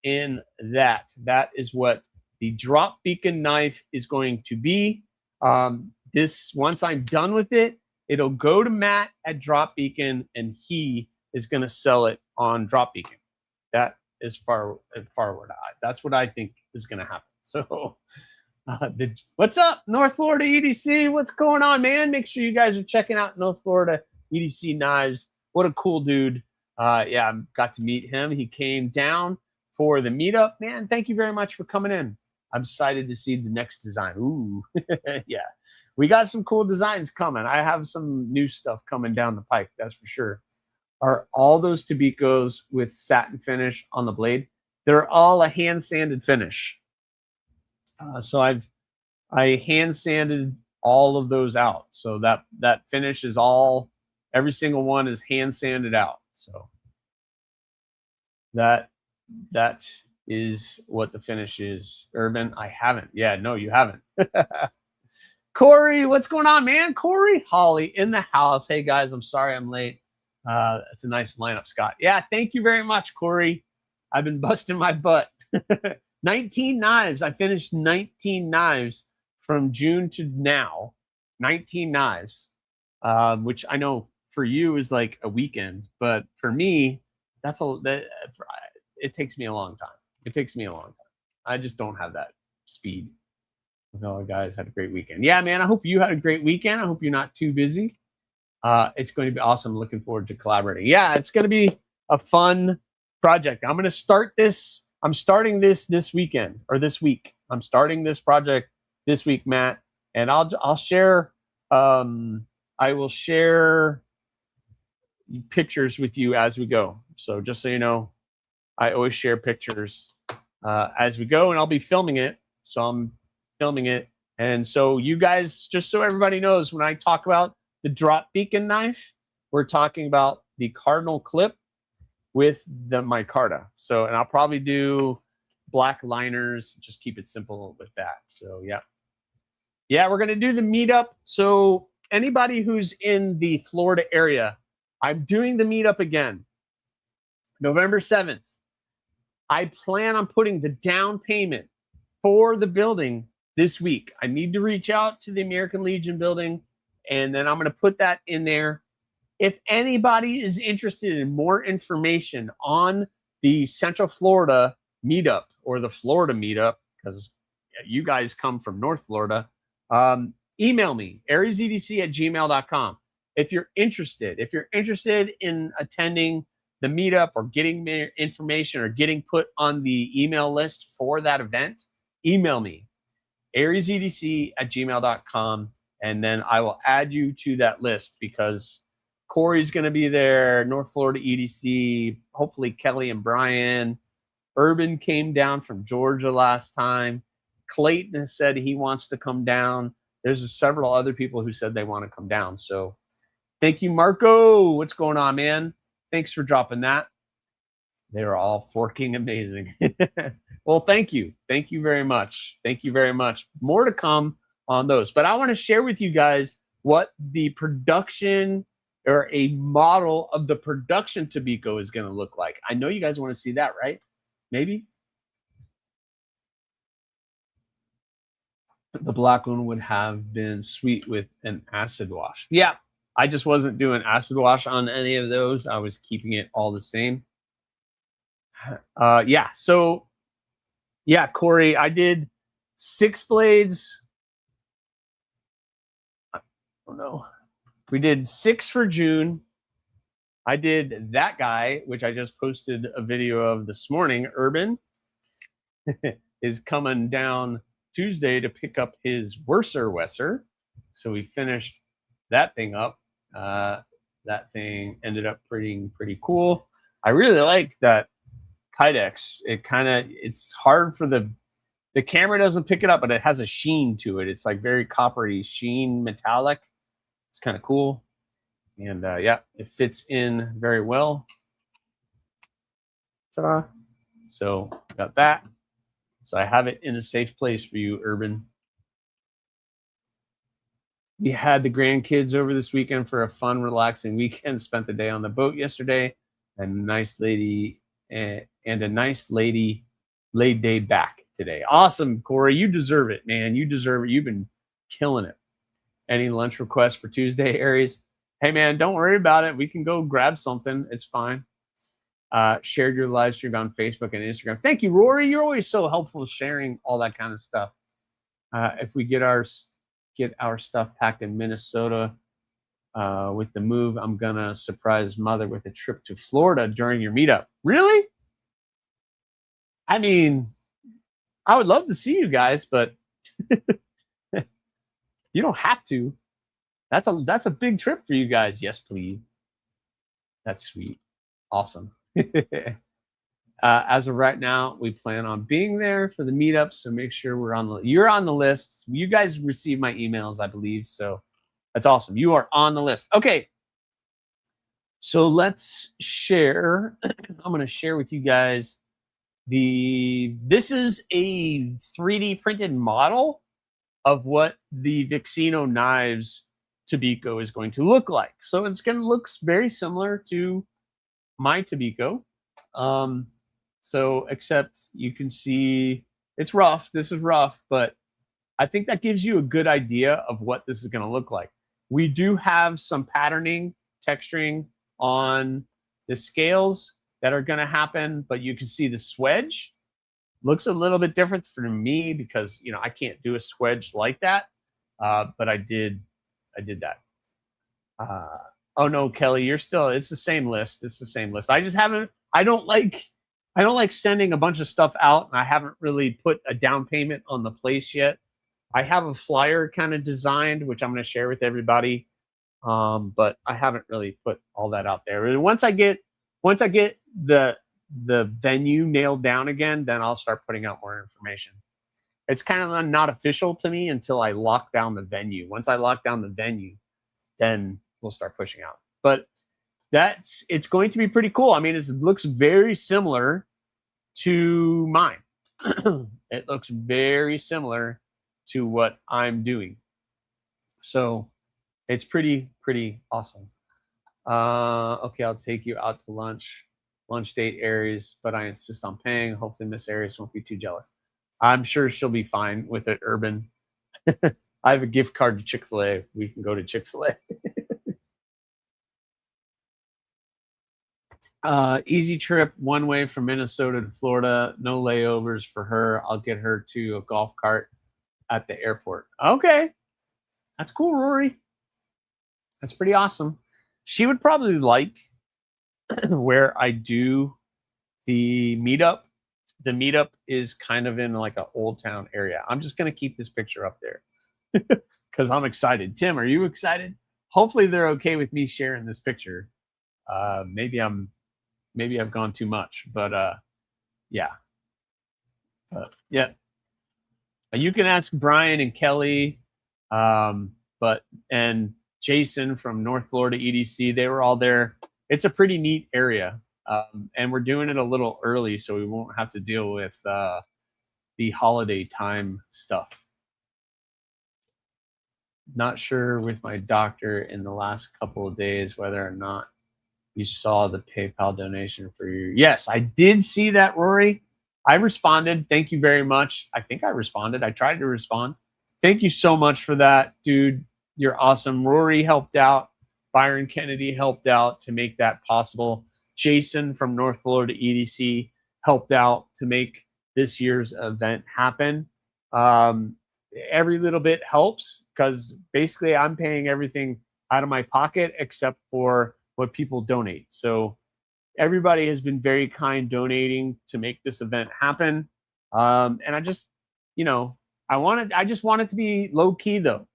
in that. That is what the drop beacon knife is going to be. Once I'm done with it, it'll go to Matt at Drop Beacon, and he is going to sell it on Drop Beacon. That is forward. That's what I think is going to happen. So, what's up, North Florida EDC? What's going on, man? Make sure you guys are checking out North Florida EDC Knives. What a cool dude. Yeah, I got to meet him. He came down for the meetup. Man, thank you very much for coming in. I'm excited to see the next design. Ooh, yeah. We got some cool designs coming. I have some new stuff coming down the pike, that's for sure. Are all those Tobicos with satin finish on the blade? They're all a hand sanded finish. So I hand sanded all of those out. So that finish is every single one is hand sanded out. So that is what the finish is. Urban, I haven't. Yeah, no, you haven't. Corey, what's going on, man? Corey, Holly in the house. Hey guys, I'm sorry I'm late. It's a nice lineup, Scott. Yeah, thank you very much, Corey. I've been busting my butt. 19 knives. I finished 19 knives from June to now. 19 knives, which I know for you is like a weekend, but for me, it takes me a long time. It takes me a long time. I just don't have that speed. No, guys, had a great weekend. Yeah, man, I hope you had a great weekend. I hope you're not too busy. It's going to be awesome. Looking forward to collaborating. Yeah, it's going to be a fun project. I'm going to start this. I'm starting this weekend or this week. I'm starting this project this week, Matt, and I'll share. I will share pictures with you as we go. So just so you know, I always share pictures as we go, and I'll be filming it. So I'm filming it, and so you guys, just so everybody knows, when I talk about the drop beacon knife, we're talking about the cardinal clip with the micarta. So, and I'll probably do black liners, just keep it simple with that. So yeah, we're gonna do the meetup. So anybody who's in the Florida area, I'm doing the meetup again, November 7th. I plan on putting the down payment for the building this week. I need to reach out to the American Legion building, and then I'm going to put that in there. If anybody is interested in more information on the Central Florida meetup or the Florida meetup, because you guys come from North Florida, email me, AriesEDC@gmail.com. If you're interested in attending the meetup or getting information or getting put on the email list for that event, email me, AriesEDC@gmail.com, and then I will add you to that list because Corey's going to be there, North Florida EDC, hopefully Kelly and Brian. Urban came down from Georgia last time. Clayton has said he wants to come down. There's several other people who said they want to come down. So thank you, Marco. What's going on, man? Thanks for dropping that. They were all forking amazing. Well, thank you. Thank you very much. Thank you very much. More to come on those. But I want to share with you guys what the production or a model of the production Tobico is going to look like. I know you guys want to see that, right? Maybe. The black one would have been sweet with an acid wash. Yeah, I just wasn't doing acid wash on any of those. I was keeping it all the same. Yeah, so yeah, Corey, I did 6 blades. I don't know. We did 6 for June. I did that guy, which I just posted a video of this morning. Urban is coming down Tuesday to pick up his Wesser. So we finished that thing up. That thing ended up pretty cool. I really like that Kydex. It's hard for the camera doesn't pick it up, but it has a sheen to it. It's like very coppery sheen metallic. It's kind of cool. And yeah, it fits in very well. Ta-da. So got that. So I have it in a safe place for you, Urban. We had the grandkids over this weekend for a fun, relaxing weekend. Spent the day on the boat yesterday. And a nice lady laid day back today. Awesome, Corey. You deserve it, man. You deserve it. You've been killing it. Any lunch requests for Tuesday, Aries? Hey, man, don't worry about it. We can go grab something. It's fine. Shared your live stream on Facebook and Instagram. Thank you, Rory. You're always so helpful sharing all that kind of stuff. If we get our stuff packed in Minnesota with the move, I'm going to surprise Mother with a trip to Florida during your meetup. Really? I mean, I would love to see you guys, but you don't have to. That's a big trip for you guys. Yes, please. That's sweet. Awesome. As of right now, we plan on being there for the meetup, so make sure you're on the list. You guys receive my emails, I believe, so that's awesome. You are on the list. Okay. So let's share. I'm going to share with you guys this is a 3D printed model of what the Vixino knives Tobico is going to look like. So it's going to look very similar to my Tobico. So except you can see it's rough. This is rough, but I think that gives you a good idea of what this is going to look like. We do have some patterning, texturing on the scales that are going to happen, but you can see the swedge looks a little bit different for me because, you know, I can't do a swedge like that. But I did that. Oh no, Kelly, it's the same list. It's the same list. I don't like sending a bunch of stuff out, and I haven't really put a down payment on the place yet. I have a flyer kind of designed, which I'm going to share with everybody. But I haven't really put all that out there. And once I get the venue nailed down again, then I'll start putting out more information. It's kind of not official to me until I lock down the venue. Once I lock down the venue, then we'll start pushing out. But it's going to be pretty cool. I mean, it looks very similar to mine. It looks very similar to what I'm doing. So it's pretty awesome. Okay, I'll take you out to lunch. Lunch date, Aries, but I insist on paying. Hopefully Miss Aries won't be too jealous. I'm sure she'll be fine with it, Urban. I have a gift card to Chick-fil-A. We can go to Chick-fil-A. Easy trip one way from Minnesota to Florida. No layovers for her. I'll get her to a golf cart at the airport. Okay. That's cool, Rory. That's pretty awesome. She would probably like where I do the meetup. The meetup is kind of in like an old town area. I'm just going to keep this picture up there because I'm excited. Tim, are you excited? Hopefully they're okay with me sharing this picture. Maybe I've gone too much, but yeah. Yeah. You can ask Brian and Kelly, and Jason from North Florida EDC. They were all there. It's a pretty neat area, and we're doing it a little early, so we won't have to deal with the holiday time stuff. Not sure with my doctor in the last couple of days whether or not you saw the PayPal donation for you. Yes, I did see that, Rory. I responded. Thank you very much. I think I responded. I tried to respond. Thank you so much for that, dude. You're awesome. Rory helped out. Byron Kennedy helped out to make that possible. Jason from North Florida EDC helped out to make this year's event happen. Every little bit helps because basically I'm paying everything out of my pocket except for what people donate. So everybody has been very kind donating to make this event happen. And I just, I just want it to be low key though.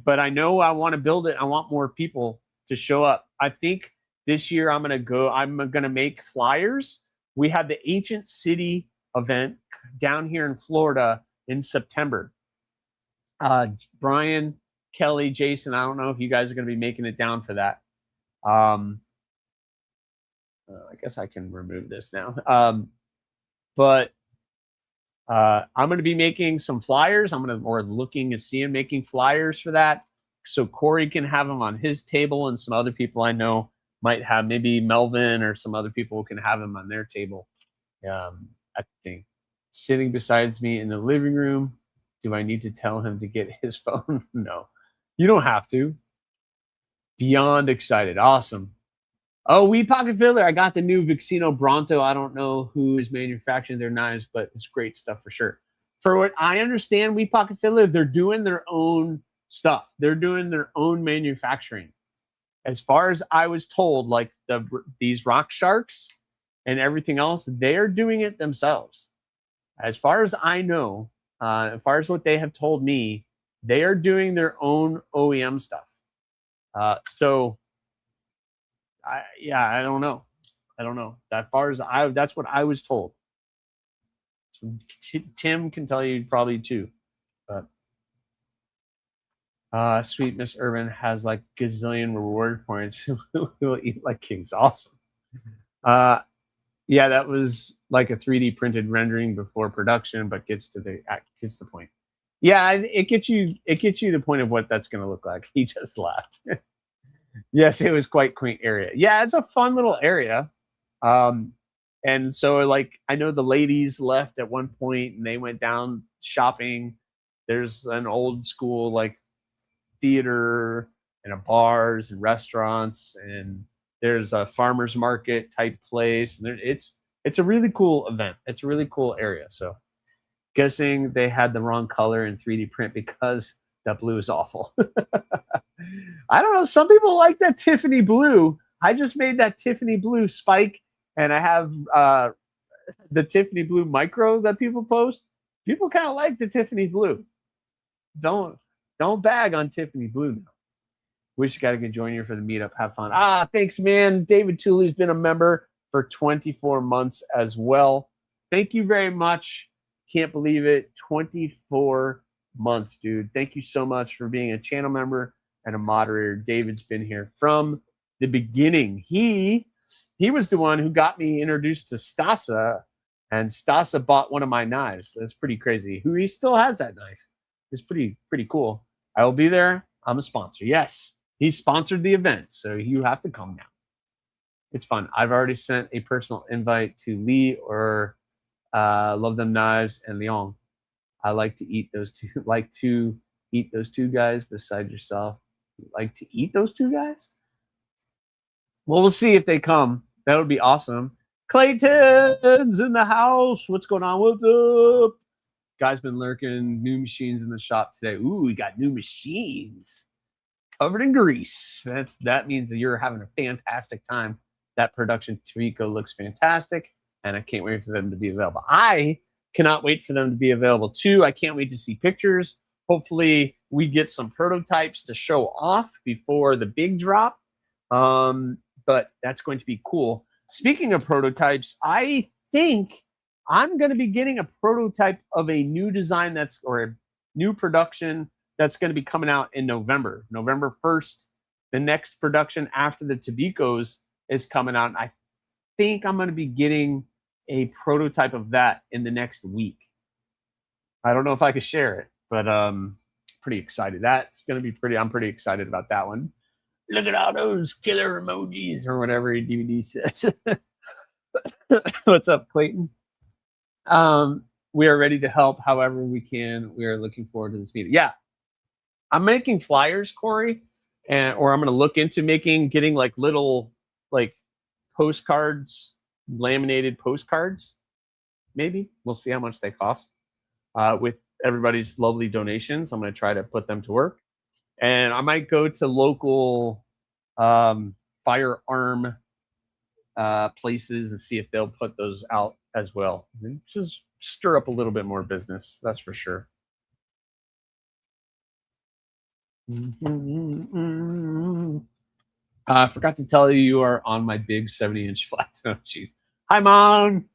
But I know I want to build it. I want more people to show up. I think this year I'm going to make flyers. We had the Ancient City event down here in Florida in September. Brian, Kelly, Jason, I don't know if you guys are going to be making it down for that. I guess I can remove this now. But I'm going to be making some flyers. We're looking at seeing making flyers for that. So Corey can have them on his table, and some other people I know might have, maybe Melvin or some other people can have them on their table. I think sitting beside me in the living room. Do I need to tell him to get his phone? No, you don't have to. Beyond excited. Awesome. Oh, Weed Pocket Fiddler. I got the new Vixino Bronto. I don't know who is manufacturing their knives, but it's great stuff for sure. For what I understand, Weed Pocket Fiddler, they're doing their own stuff. They're doing their own manufacturing. As far as I was told, like these Rock Sharks and everything else, they're doing it themselves. As far as I know, as far as what they have told me, they are doing their own OEM stuff. So I don't know. As far as that's what I was told. So Tim can tell you probably too. But Sweet Miss Urban has like gazillion reward points. We'll eat like kings. Awesome. Yeah, that was like a 3D printed rendering before production, but gets the point. Yeah, it gets you the point of what that's going to look like. He just laughed. Yes, it was quite quaint area. Yeah, it's a fun little area. And so like I know the ladies left at one point and they went down shopping. There's an old school like theater and bars and restaurants, and there's a farmer's market type place. And it's a really cool event. It's a really cool area. So guessing they had the wrong color in 3D print because that blue is awful. I don't know. Some people like that Tiffany blue. I just made that Tiffany blue spike, and I have the Tiffany blue micro that people post. People kind of like the Tiffany blue. Don't bag on Tiffany blue now. Wish I could join you for the meetup. Have fun. Thanks, man. David Tooley's been a member for 24 months as well. Thank you very much. Can't believe it. 24 months, dude. Thank you so much for being a channel member and a moderator. David's been here from the beginning. He was the one who got me introduced to Stasa, and Stasa bought one of my knives. That's pretty crazy. He still has that knife. It's pretty cool. I will be there. I'm a sponsor. Yes, he sponsored the event, so you have to come now. It's fun. I've already sent a personal invite to Lee or Love Them Knives and Leon. I like to eat those two. Like to eat those two guys beside yourself. You like to eat those two guys? Well, we'll see if they come. That would be awesome. Clayton's in the house. What's going on? What's up? Guy's been lurking. New machines in the shop today. Ooh, we got new machines covered in grease. That means that you're having a fantastic time. That production Tobico looks fantastic, and I can't wait for them to be available. I cannot wait for them to be available too. I can't wait to see pictures. Hopefully, we get some prototypes to show off before the big drop. But that's going to be cool. Speaking of prototypes, I think I'm going to be getting a prototype of a new design or a new production that's going to be coming out in November. November 1st, the next production after the Tobicos is coming out. And I think I'm going to be getting a prototype of that in the next week. I don't know if I could share it, but pretty excited. That's going to be I'm pretty excited about that one. Look at all those killer emojis or whatever DVD says. What's up, Clayton? We are ready to help however we can. We are looking forward to this meeting. Yeah, I'm making flyers, Corey, or I'm going to look into getting like little like postcards, laminated postcards. Maybe we'll see how much they cost. With everybody's lovely donations, I'm going to try to put them to work. And I might go to local firearm places and see if they'll put those out as well. Just stir up a little bit more business, that's for sure. I forgot to tell you are on my big 70-inch flat. Oh, jeez. Hi, Mom.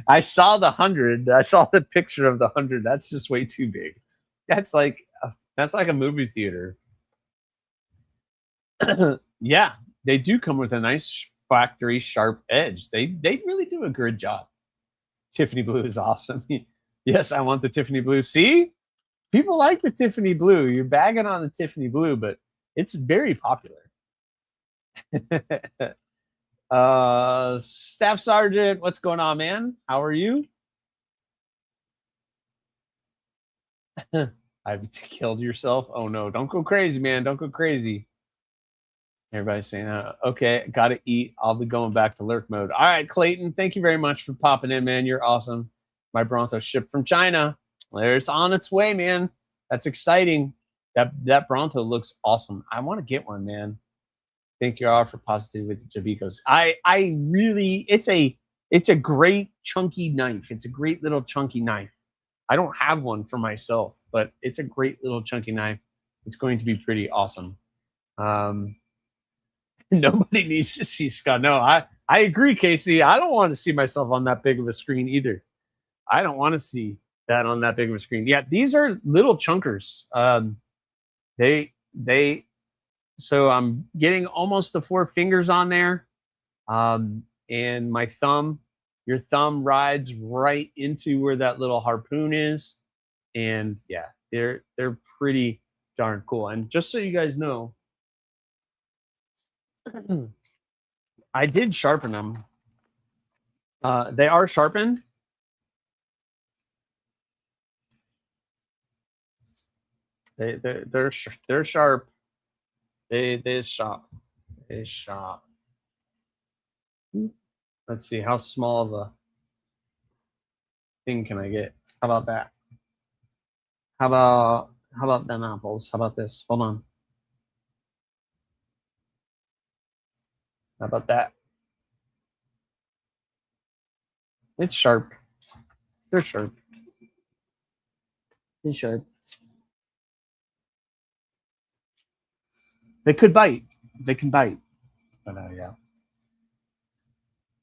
I saw the 100. I saw the picture of the 100. That's just way too big. That's like a movie theater. Yeah, they do come with a nice factory sharp edge. They really do a good job. Tiffany blue is awesome. Yes, I want the Tiffany blue. See, people like the Tiffany blue. You're bagging on the Tiffany blue, but it's very popular. Staff Sergeant, what's going on, man? How are you? I've killed yourself. Oh no, don't go crazy, man. Don't go crazy. Everybody's saying, okay, gotta eat. I'll be going back to lurk mode. All right, Clayton, thank you very much for popping in, man. You're awesome. My Bronto shipped from China. It's on its way, man. That's exciting. That Bronto looks awesome. I want to get one, man. Thank you all for positivity with the Tobicos. I really, it's a great chunky knife. It's a great little chunky knife. I don't have one for myself, but it's a great little chunky knife. It's going to be pretty awesome. Nobody needs to see Scott. No, I agree, Casey. I don't want to see myself on that big of a screen either. I don't want to see that on that big of a screen. Yeah, these are little chunkers. So I'm getting almost the 4 fingers on there. And my thumb, your thumb rides right into where that little harpoon is. And yeah, they're pretty darn cool. And just so you guys know, I did sharpen them. They are sharpened. They're sharp. They're sharp. They're sharp. Let's see, how small of a thing can I get? How about that? How about them apples? How about this? Hold on. How about that? It's sharp. They're sharp. They're sharp. They could bite. They can bite. But yeah.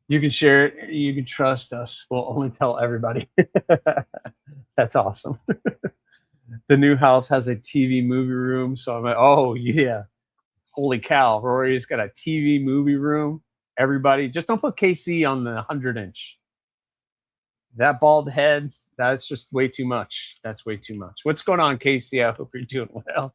You can share it. You can trust us. We'll only tell everybody. That's awesome. The new house has a TV movie room. So I'm like, oh, yeah. Holy cow. Rory's got a TV movie room. Everybody, just don't put KC on the 100-inch. That bald head, that's just way too much. That's way too much. What's going on, KC? I hope you're doing well.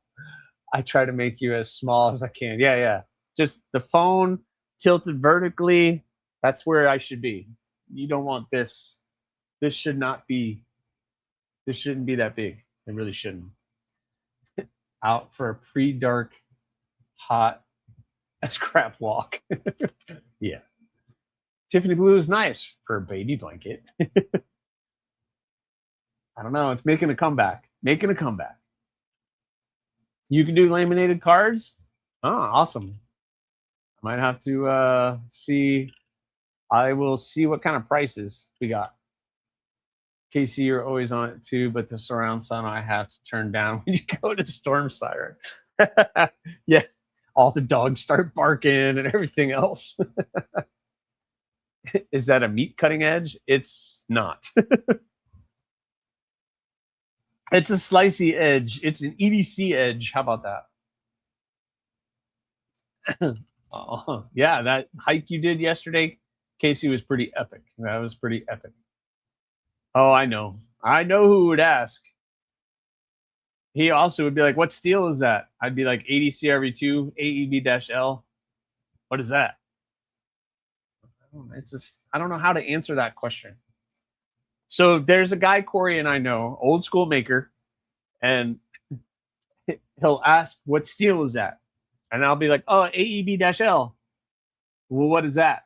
I try to make you as small as I can. Yeah. Just the phone tilted vertically. That's where I should be. You don't want this. This shouldn't be that big. It really shouldn't. Out for a pre-dark, hot A scrap walk. Yeah. Tiffany blue is nice for a baby blanket. I don't know. It's making a comeback. Making a comeback. You can do laminated cards? Oh, awesome. I might have to see. I will see what kind of prices we got. Casey, you're always on it too, but the surround sound I have to turn down when you go to Storm Siren. Yeah, all the dogs start barking and everything else. Is that a meat cutting edge? It's not. It's a slicey edge. It's an EDC edge. How about that? Oh, yeah, that hike you did yesterday, Casey, was pretty epic. That was pretty epic. Oh, I know. I know who would ask. He also would be like, what steel is that? I'd be like, ADCRV2 AEB-L. What is that? It's just, I don't know how to answer that question. So there's a guy, Corey, and I know, old school maker, and he'll ask, what steel is that? And I'll be like, oh, AEB-L. Well, what is that?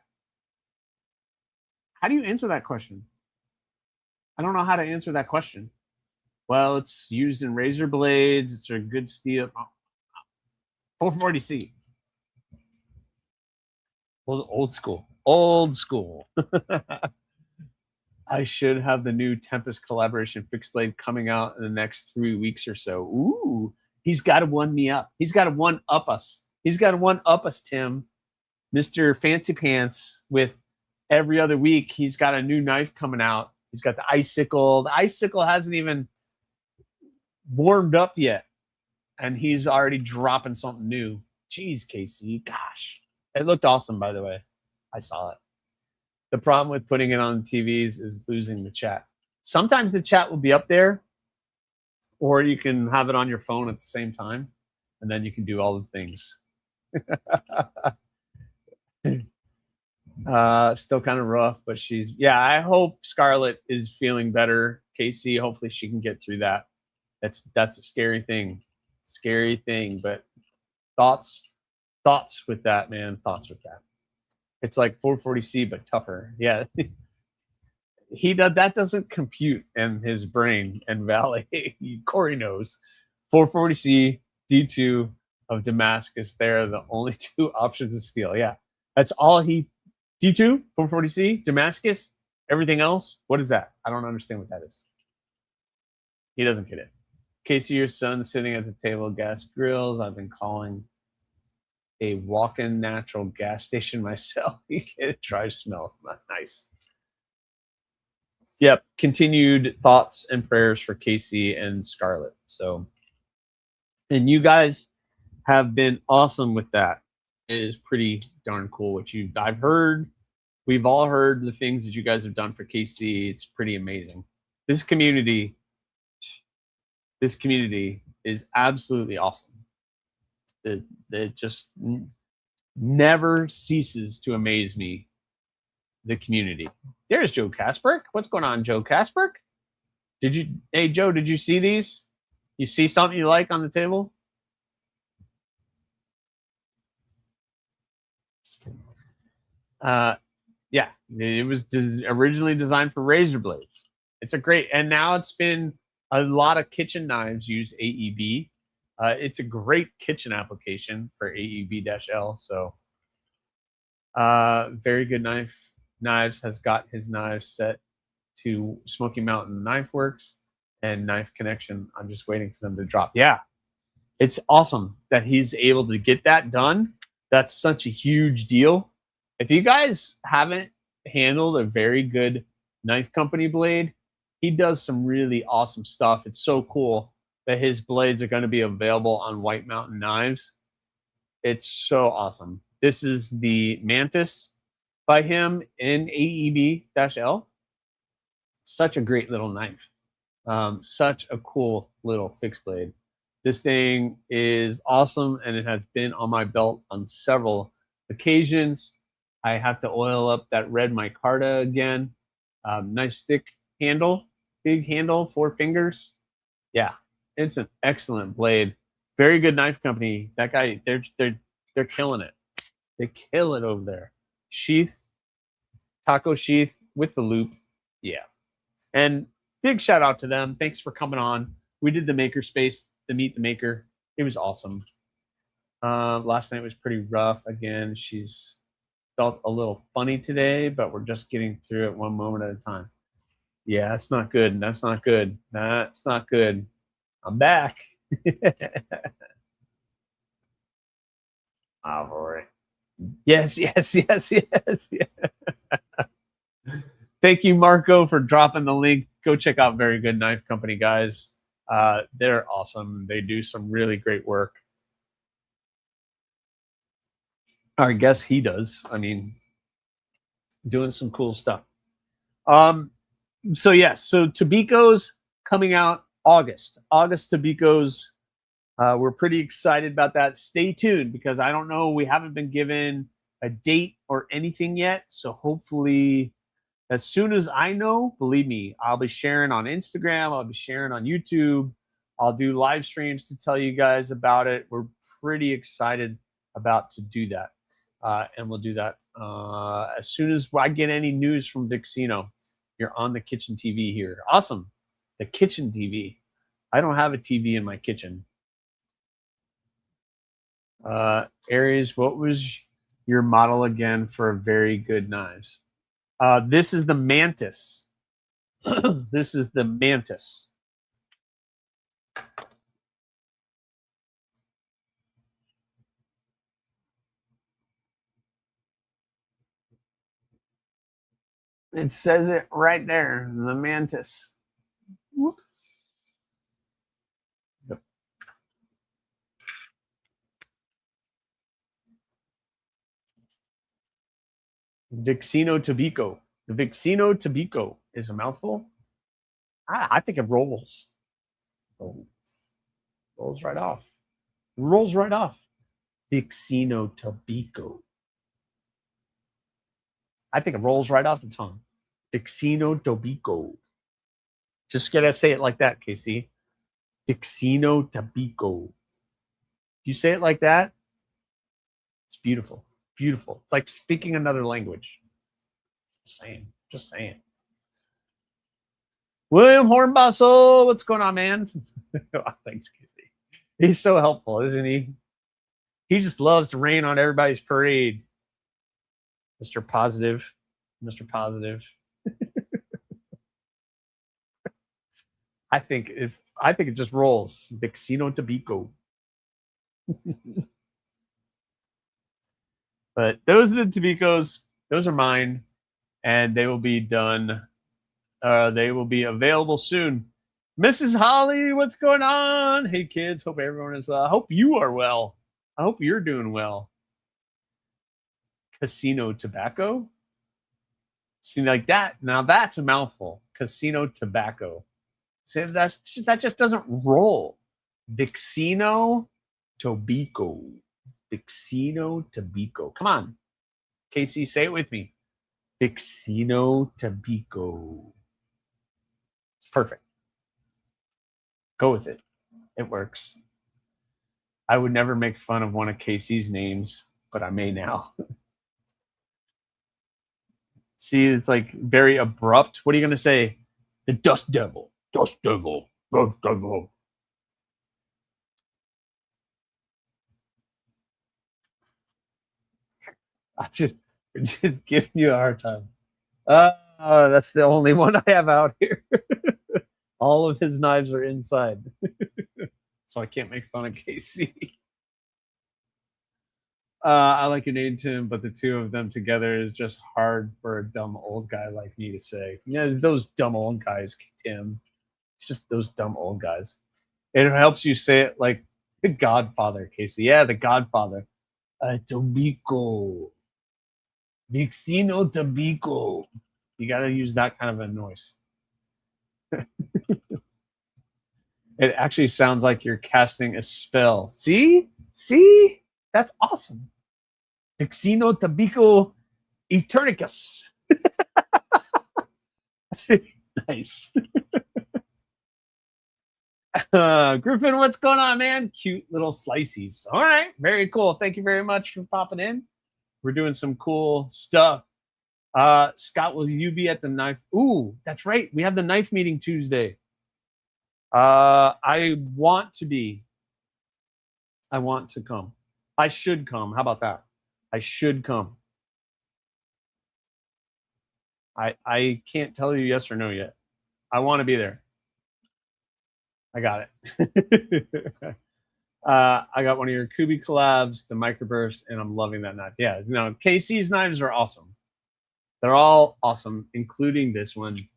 How do you answer that question? I don't know how to answer that question. Well, it's used in razor blades. It's a good steel. 440C. Old school. Old school. I should have the new Tempest collaboration fixed blade coming out in the next 3 weeks or so. Ooh, he's got to one me up. He's got to one up us. He's got to one up us, Tim. Mr. Fancy Pants, with every other week, he's got a new knife coming out. He's got the icicle. The icicle hasn't even warmed up yet, and he's already dropping something new. Jeez, Casey. Gosh. It looked awesome, by the way. I saw it. The problem with putting it on TVs is losing the chat. Sometimes the chat will be up there, or you can have it on your phone at the same time, and then you can do all the things. Still kind of rough, but she's, yeah, I hope Scarlett is feeling better. Casey, hopefully she can get through that. That's a scary thing. Scary thing, but thoughts with that, man. Thoughts with that. It's like 440C, but tougher. Yeah. That doesn't compute in his brain and Valley. Corey knows. 440C, D2 of Damascus. They're the only two options of steel. Yeah. That's all he. D2, 440C, Damascus, everything else. What is that? I don't understand what that is. He doesn't get it. Casey, your son sitting at the table, gas grills. I've been calling a walk-in natural gas station myself. You get a dry smell. Nice. Yep. Continued thoughts and prayers for Casey and Scarlett. So, and you guys have been awesome with that. It is pretty darn cool what I've heard. We've all heard the things that you guys have done for Casey. It's pretty amazing. This community is absolutely awesome. It just never ceases to amaze me, the community. There's Joe Kasperk. What's going on, Joe Kasperk? Hey, Joe, did you see these? You see something you like on the table? Yeah, it was originally designed for razor blades. It's a great, and now it's been a lot of kitchen knives use AEB. It's a great kitchen application for AEB-L. So, very good knives has got his knives set to Smoky Mountain Knife Works and Knife Connection. I'm just waiting for them to drop. Yeah, it's awesome that he's able to get that done. That's such a huge deal. If you guys haven't handled a very good knife company blade, he does some really awesome stuff. It's so cool that his blades are going to be available on White Mountain Knives. It's so awesome. This is the Mantis by him in AEB-L. Such a great little knife. Such a cool little fixed blade. This thing is awesome, and it has been on my belt on several occasions. I have to oil up that red micarta again. Nice thick handle, big handle, 4 fingers. Yeah, it's an excellent blade. Very good knife company. That guy, they're killing it. They kill it over there. Sheath, taco sheath with the loop. Yeah. And big shout out to them. Thanks for coming on. We did the makerspace, the Meet the Maker. It was awesome. Last night was pretty rough. Again, she's felt a little funny today, but we're just getting through it one moment at a time. Yeah, that's not good. That's not good. That's not good. I'm back. All right. Yes. Thank you, Marco, for dropping the link. Go check out Very Good Knife Company, guys. They're awesome. They do some really great work. I guess he does. I mean, doing some cool stuff. So yes, so Tobico's coming out August. August Tobico's. We're pretty excited about that. Stay tuned because I don't know. We haven't been given a date or anything yet. So hopefully, as soon as I know, believe me, I'll be sharing on Instagram. I'll be sharing on YouTube. I'll do live streams to tell you guys about it. We're pretty excited about to do that. And we'll do that as soon as I get any news from Vixino. You're on the kitchen TV here. Awesome. The kitchen TV. I don't have a TV in my kitchen. Aries, what was your model again for Very Good Knives? This is the Mantis. This is the Mantis. It says it right there, the Mantis. Whoop. Yep. Vixino Tobico. The Vixino Tobico is a mouthful. I think it rolls. Rolls right off. Rolls right off. Vixino Tobico. I think it rolls right off the tongue. Vixino Tobico. Just gotta say it like that, Casey. Vixino Tobico. You say it like that, it's beautiful. Beautiful. It's like speaking another language. Just saying. Just saying. William Hornbustle, what's going on, man? Thanks, Casey. He's so helpful, isn't he? He just loves to rain on everybody's parade. Mr. Positive. Mr. Positive. I think it just rolls. Vixino Tobico. But those are the Tobicos. Those are mine. And they will be done. They will be available soon. Mrs. Holly, what's going on? Hey, kids. Hope everyone is well. I hope you are well. I hope you're doing well. Casino Tobacco. See, like that. Now that's a mouthful. Casino Tobacco. See, that just doesn't roll. Vixino Tobico. Vixino Tobico. Come on. Casey, say it with me. Vixino Tobico. It's perfect. Go with it. It works. I would never make fun of one of Casey's names, but I may now. See, it's like very abrupt. What are you going to say? The Dust Devil. Dust Devil. Dust Devil. I'm just giving you a hard time. That's the only one I have out here. All of his knives are inside. So I can't make fun of Casey. I like your name, Tim, but the two of them together is just hard for a dumb old guy like me to say. Yeah, those dumb old guys, Tim. It's just those dumb old guys. It helps you say it like the Godfather, Casey. Yeah, the Godfather. Tobico. Vixino Tobico. You got to use that kind of a noise. It actually sounds like you're casting a spell. See? See? That's awesome. Vixino Tobico Eternicus. Nice. Griffin, what's going on, man? Cute little slices. All right. Very cool. Thank you very much for popping in. We're doing some cool stuff. Scott, will you be at the knife? Ooh, that's right. We have the knife meeting Tuesday. I want to be. I want to come. I should come. How about that? I should come. I can't tell you yes or no yet. I want to be there. I got it. I got one of your Kubi collabs, the microburst, and I'm loving that knife. Yeah, no, KC's knives are awesome. They're all awesome, including this one,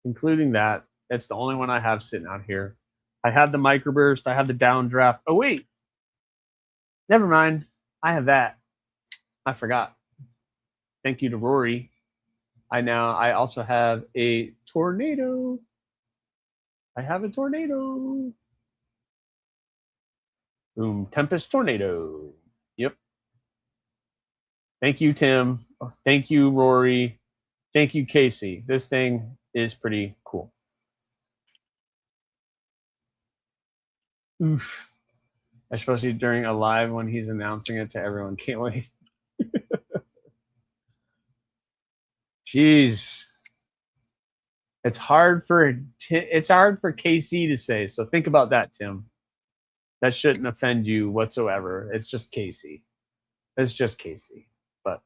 including that. That's the only one I have sitting out here. I have the microburst. I have the downdraft. Oh, wait. Never mind. I have that. I forgot. Thank you to Rory. I also have a tornado. I have a tornado. Boom. Tempest tornado. Yep. Thank you, Tim. Thank you, Rory. Thank you, Casey. This thing is pretty cool. Oof. Especially during a live when he's announcing it to everyone. Can't wait. Jeez. It's hard for KC to say. So think about that, Tim. That shouldn't offend you whatsoever. It's just Casey. It's just Casey. But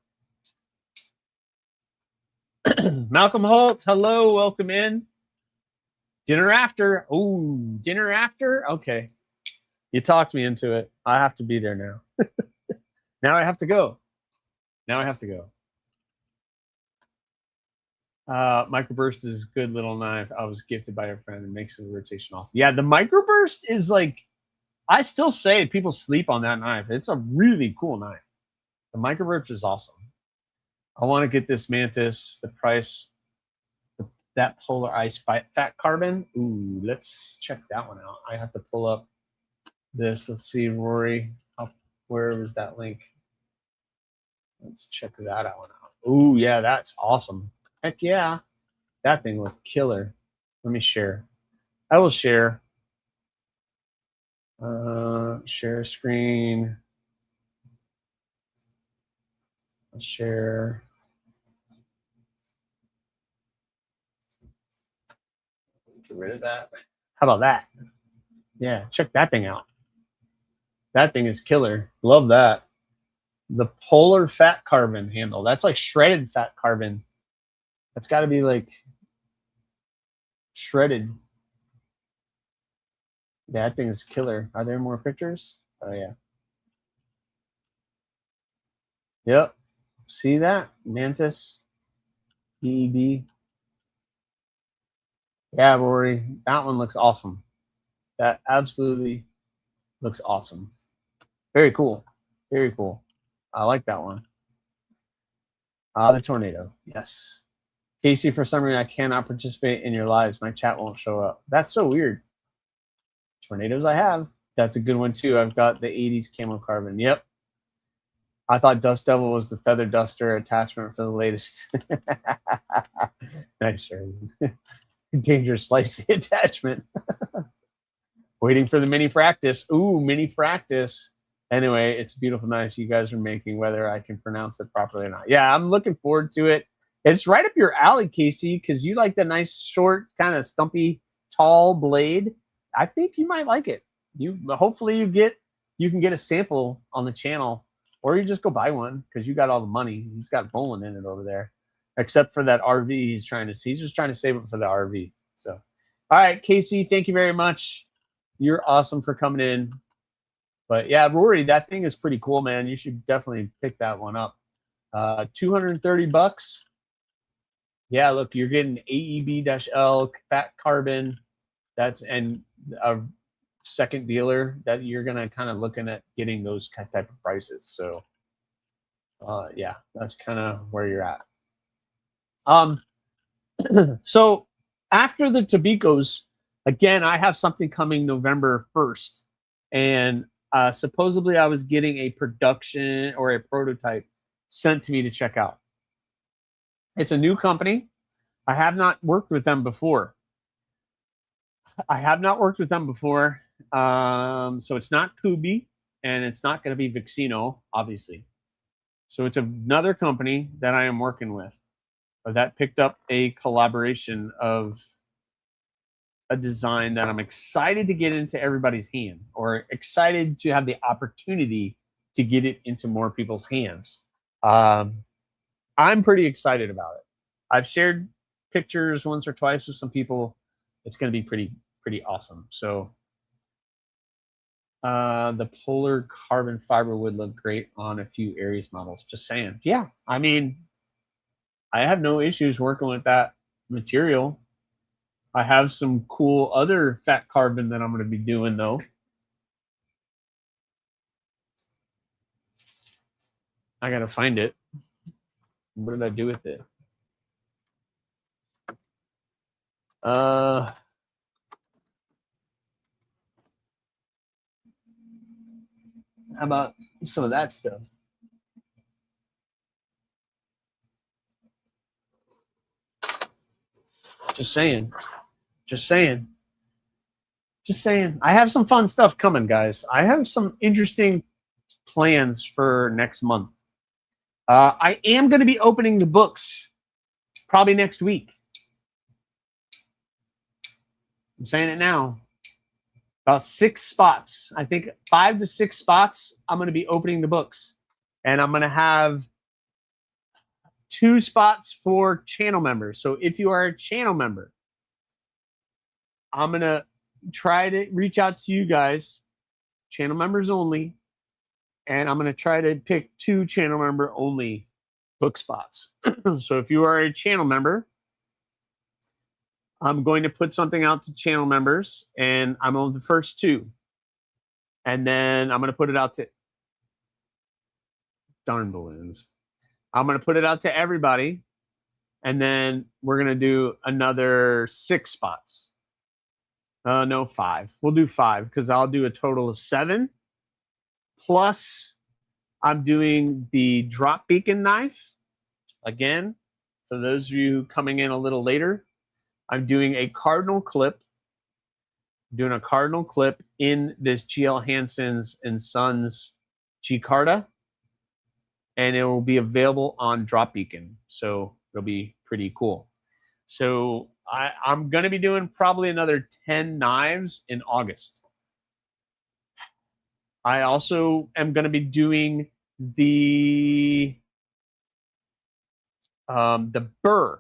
Malcolm Holt, hello, welcome in. Dinner after. Oh, dinner after? Okay. You talked me into it. I have to be there now. Now I have to go. Microburst is a good little knife. I was gifted by a friend and makes the rotation off. Yeah, the microburst is like, I still say people sleep on that knife. It's a really cool knife. The microburst is awesome. I want to get this Mantis. The price, that Polar Ice Fat Carbon. Ooh, let's check that one out. I have to pull up this. Let's see, Rory. Where was that link? Let's check that out. Ooh, yeah, that's awesome. Heck yeah. That thing looked killer. Let me share. I will share. Share screen. I'll share. Get rid of that. How about that? Yeah, check that thing out. That thing is killer. Love that. The Polar Fat Carbon handle. That's like shredded fat carbon. That's got to be like shredded. That thing is killer. Are there more pictures? Oh, yeah. Yep. See that? Mantis. EEB. Yeah, Rory. That one looks awesome. That absolutely looks awesome. Very cool. Very cool. I like that one. The tornado. Yes. Casey, for some reason, I cannot participate in your lives. My chat won't show up. That's so weird. Tornadoes I have. That's a good one, too. I've got the 80s camo carbon. Yep. I thought Dust Devil was the feather duster attachment for the latest. Nice, sir. Dangerous slice the attachment. Waiting for the mini practice. Ooh, mini practice. Anyway, it's a beautiful knife you guys are making, whether I can pronounce it properly or not. Yeah, I'm looking forward to it. It's right up your alley, Casey, because you like the nice, short, kind of stumpy, tall blade. I think you might like it. Hopefully you can get a sample on the channel, or you just go buy one because you got all the money. He's got bowling in it over there, except for that RV. He's just trying to save it for the RV. So, all right, Casey, thank you very much. You're awesome for coming in. But yeah, Rory, that thing is pretty cool, man. You should definitely pick that one up. $230. Yeah, look, you're getting AEB-L fat carbon. And a second dealer that you're gonna kind of looking at getting those type of prices. So yeah, that's kind of where you're at. So after the Tobicos, again, I have something coming November 1st, and supposedly I was getting a production or a prototype sent to me to check out. It's a new company. I have not worked with them before. So it's not Kubi, and it's not going to be Vixino, obviously. So it's another company that I am working with that picked up a collaboration of a design that I'm excited to get into everybody's hand, or excited to have the opportunity to get it into more people's hands. I'm pretty excited about it. I've shared pictures once or twice with some people. It's going to be pretty awesome. So the polar carbon fiber would look great on a few Aries models. Just saying. Yeah, I mean, I have no issues working with that material. I have some cool other fat carbon that I'm going to be doing, though. I got to find it. What did I do with it? How about some of that stuff? Just saying. Just saying. Just saying. I have some fun stuff coming, guys. I have some interesting plans for next month. I am going to be opening the books probably next week. I'm saying it now. About 6 spots. I think 5 to 6 spots. I'm going to be opening the books. And I'm going to have 2 spots for channel members. So if you are a channel member, I'm going to try to reach out to you guys, channel members only. And I'm going to try to pick 2 channel member only book spots. So if you are a channel member, I'm going to put something out to channel members, and I'm on the first 2. And then I'm going to put it out to darn balloons. I'm going to put it out to everybody, and then we're going to do another 6 spots. No, 5. We'll do 5 because I'll do a total of 7. Plus, I'm doing the drop beacon knife. Again, for those of you coming in a little later, I'm doing a cardinal clip. Doing a cardinal clip in this GL Hansen's and Sons G-Carta. And it will be available on Drop Beacon. So it'll be pretty cool. So I'm going to be doing probably another 10 knives in August. I also am going to be doing the burr.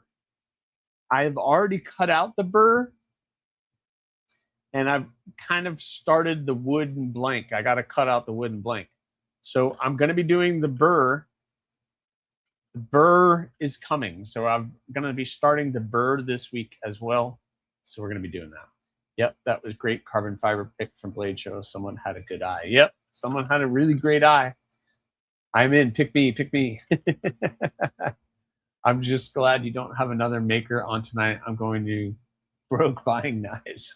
I've already cut out the burr, and I've kind of started the wooden blank. I got to cut out the wooden blank. So I'm going to be doing the burr. The burr is coming. So I'm going to be starting the burr this week as well. So we're going to be doing that. Yep, that was great carbon fiber pick from Blade Show. Someone had a good eye. Yep, someone had a really great eye. I'm in. Pick me. Pick me. I'm just glad you don't have another maker on tonight. I'm going to broke buying knives.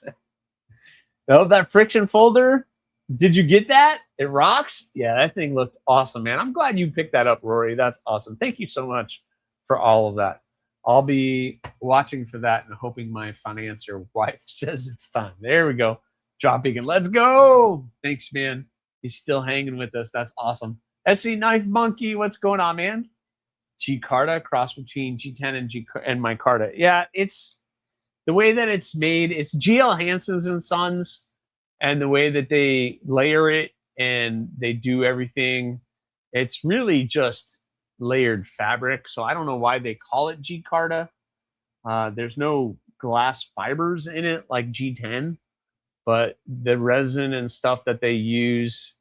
Oh, that friction folder. Did you get that? It rocks. Yeah, that thing looked awesome, man. I'm glad you picked that up, Rory. That's awesome. Thank you so much for all of that. I'll be watching for that and hoping my financier wife says it's time. There we go. Drop beacon. Let's go. Thanks, man. He's still hanging with us. That's awesome. SC Knife Monkey, what's going on, man? G-Carta, cross between G10 and my Carta. Yeah, it's the way that it's made. It's GL Hansen's and Sons, and the way that they layer it and they do everything. It's really just layered fabric. So I don't know why they call it G-Carta. There's no glass fibers in it like G10, but the resin and stuff that they use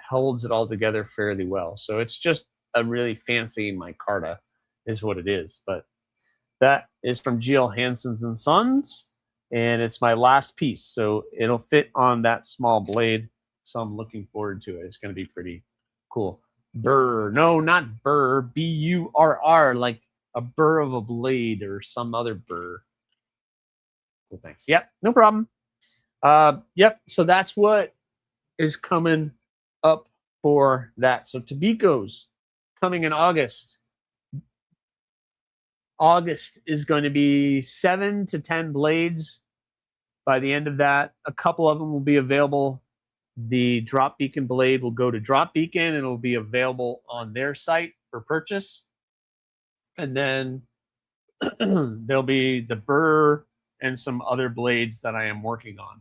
holds it all together fairly well. So it's just a really fancy micarta is what it is. But that is from GL Hansen's and Sons, and it's my last piece. So it'll fit on that small blade. So I'm looking forward to it. It's going to be pretty cool. Burr. No, not burr. B-U-R-R, like a burr of a blade or some other burr. Cool, thanks. Yep, no problem. Yep, so that's what is coming up for that. So Tobico's coming in August. August is going to be 7 to 10 blades. By the end of that, a couple of them will be available The drop beacon blade will go to Drop Beacon and it'll be available on their site for purchase. And then there'll be the burr and some other blades that I am working on.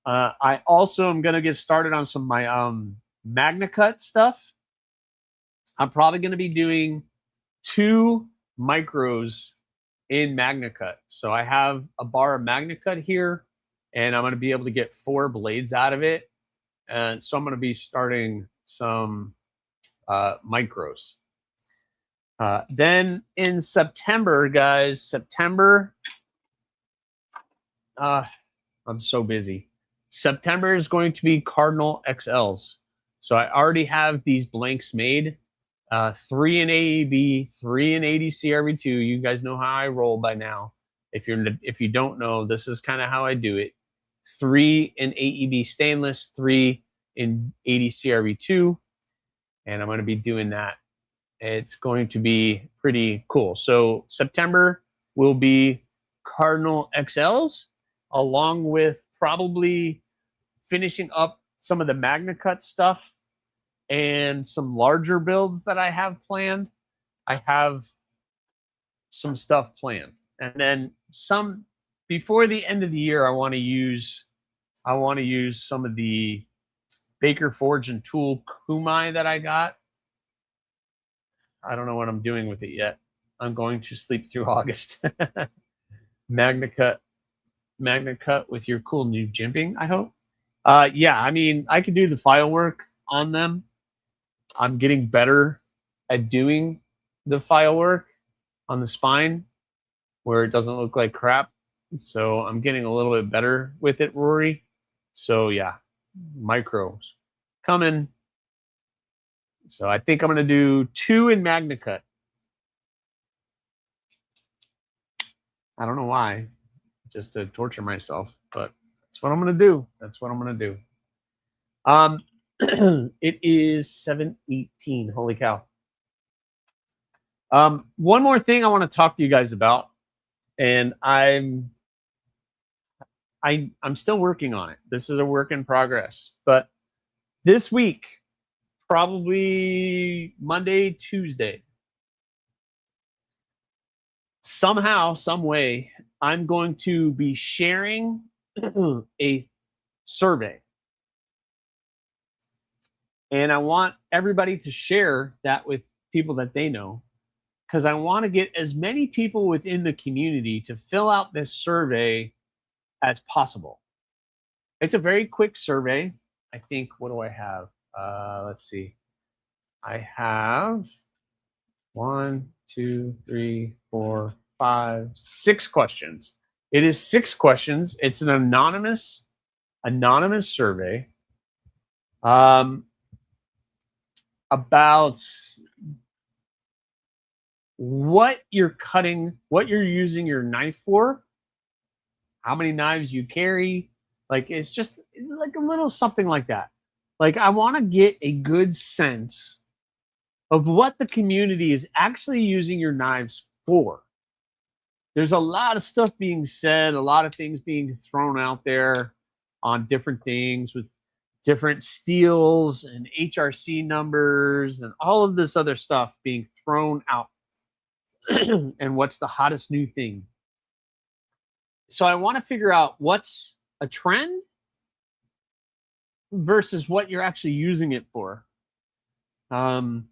I also am going to get started on some of my MagnaCut stuff. I'm probably going to be doing 2 micros in MagnaCut. So I have a bar of MagnaCut here, and I'm going to be able to get 4 blades out of it. And so I'm going to be starting some micros. Then in September, guys, September, I'm so busy. September is going to be Cardinal XLs. So I already have these blanks made. 3 in AEB, 3 in ADCRV2. You guys know how I roll by now. If you don't know, this is kind of how I do it. 3 in AEB stainless, 3 in ADCRV2, and I'm going to be doing that. It's going to be pretty cool. So September will be Cardinal XLs, along with probably finishing up some of the MagnaCut stuff and some larger builds that I have planned. I have some stuff planned. And then some before the end of the year, I want to use some of the Baker Forge and Tool Kumai that I got. I don't know what I'm doing with it yet. I'm going to sleep through August. MagnaCut with your cool new jimping, I hope. Yeah, I mean, I can do the file work on them. I'm getting better at doing the file work on the spine where it doesn't look like crap. So I'm getting a little bit better with it, Rory. So yeah, micros coming. So I think I'm going to do 2 in MagnaCut. I don't know why, just to torture myself, but that's what I'm going to do. That's what I'm going to do. It is 7:18. Holy cow. One more thing I want to talk to you guys about, and I'm still working on it. This is a work in progress, but this week, probably Monday, Tuesday, somehow, some way, I'm going to be sharing a survey. And I want everybody to share that with people that they know, because I want to get as many people within the community to fill out this survey as possible. It's a very quick survey. I think, what do I have? Let's see. I have 1, 2, 3, 4, 5, 6 questions. It is 6 questions. It's an anonymous survey about what you're cutting, what you're using your knife for, how many knives you carry. Like, it's just like a little something like that. Like, I want to get a good sense of what the community is actually using your knives for. There's a lot of stuff being said, a lot of things being thrown out there on different things with different steels and HRC numbers and all of this other stuff being thrown out. And what's the hottest new thing? So I want to figure out what's a trend versus what you're actually using it for. And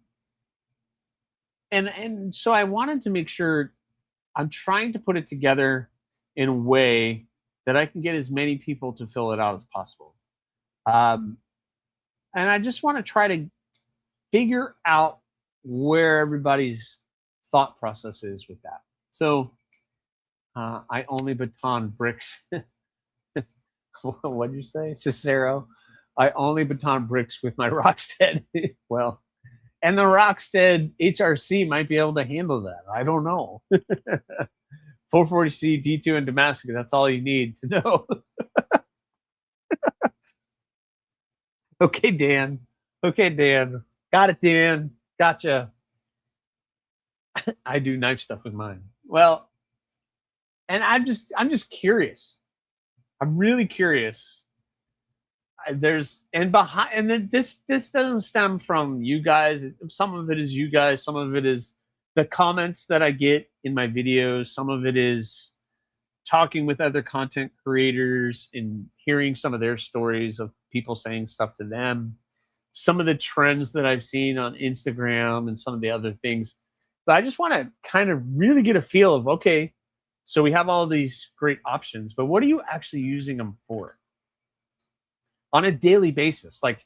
so I wanted to make sure I'm trying to put it together in a way that I can get as many people to fill it out as possible. And I just want to try to figure out where everybody's thought process is with that. So I only baton bricks. What did you say, Cicero? I only baton bricks with my Rockstead. Well, and the Rockstead HRC might be able to handle that. I don't know. 440C, D2, and Damascus. That's all you need to know. Okay, Dan. Okay, Dan. Got it, Dan. Gotcha. I do knife stuff with mine. Well, and I'm just curious. I'm really curious. there's and behind and then this doesn't stem from you guys. Some of it is you guys, some of it is the comments that I get in my videos, some of it is talking with other content creators and hearing some of their stories of people saying stuff to them, some of the trends that I've seen on Instagram and some of the other things. But I just want to kind of really get a feel of, okay, so we have all these great options, but what are you actually using them for? On a daily basis, like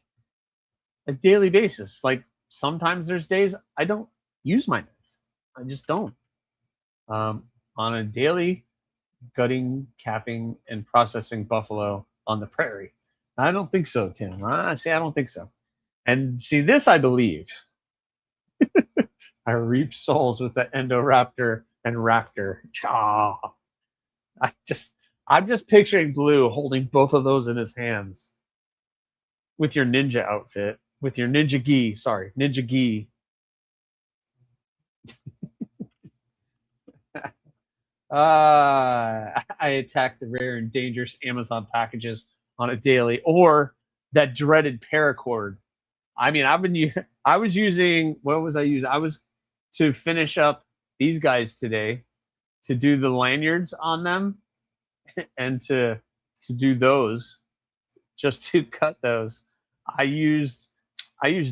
a daily basis. Like sometimes there's days I don't use my knife. I just don't. On a daily, gutting, capping, and processing buffalo on the prairie. I don't think so, Tim. See, I don't think so. And see, this I believe. I reap souls with the Endoraptor and Raptor. Oh, I'm just picturing Blue holding both of those in his hands with your ninja outfit, with your ninja gi. Sorry, ninja gi. I attack the rare and dangerous Amazon packages on a daily, or that dreaded paracord. I mean, I was using, what was I using? I was to finish up these guys today, to do the lanyards on them and to do those, just to cut those. I used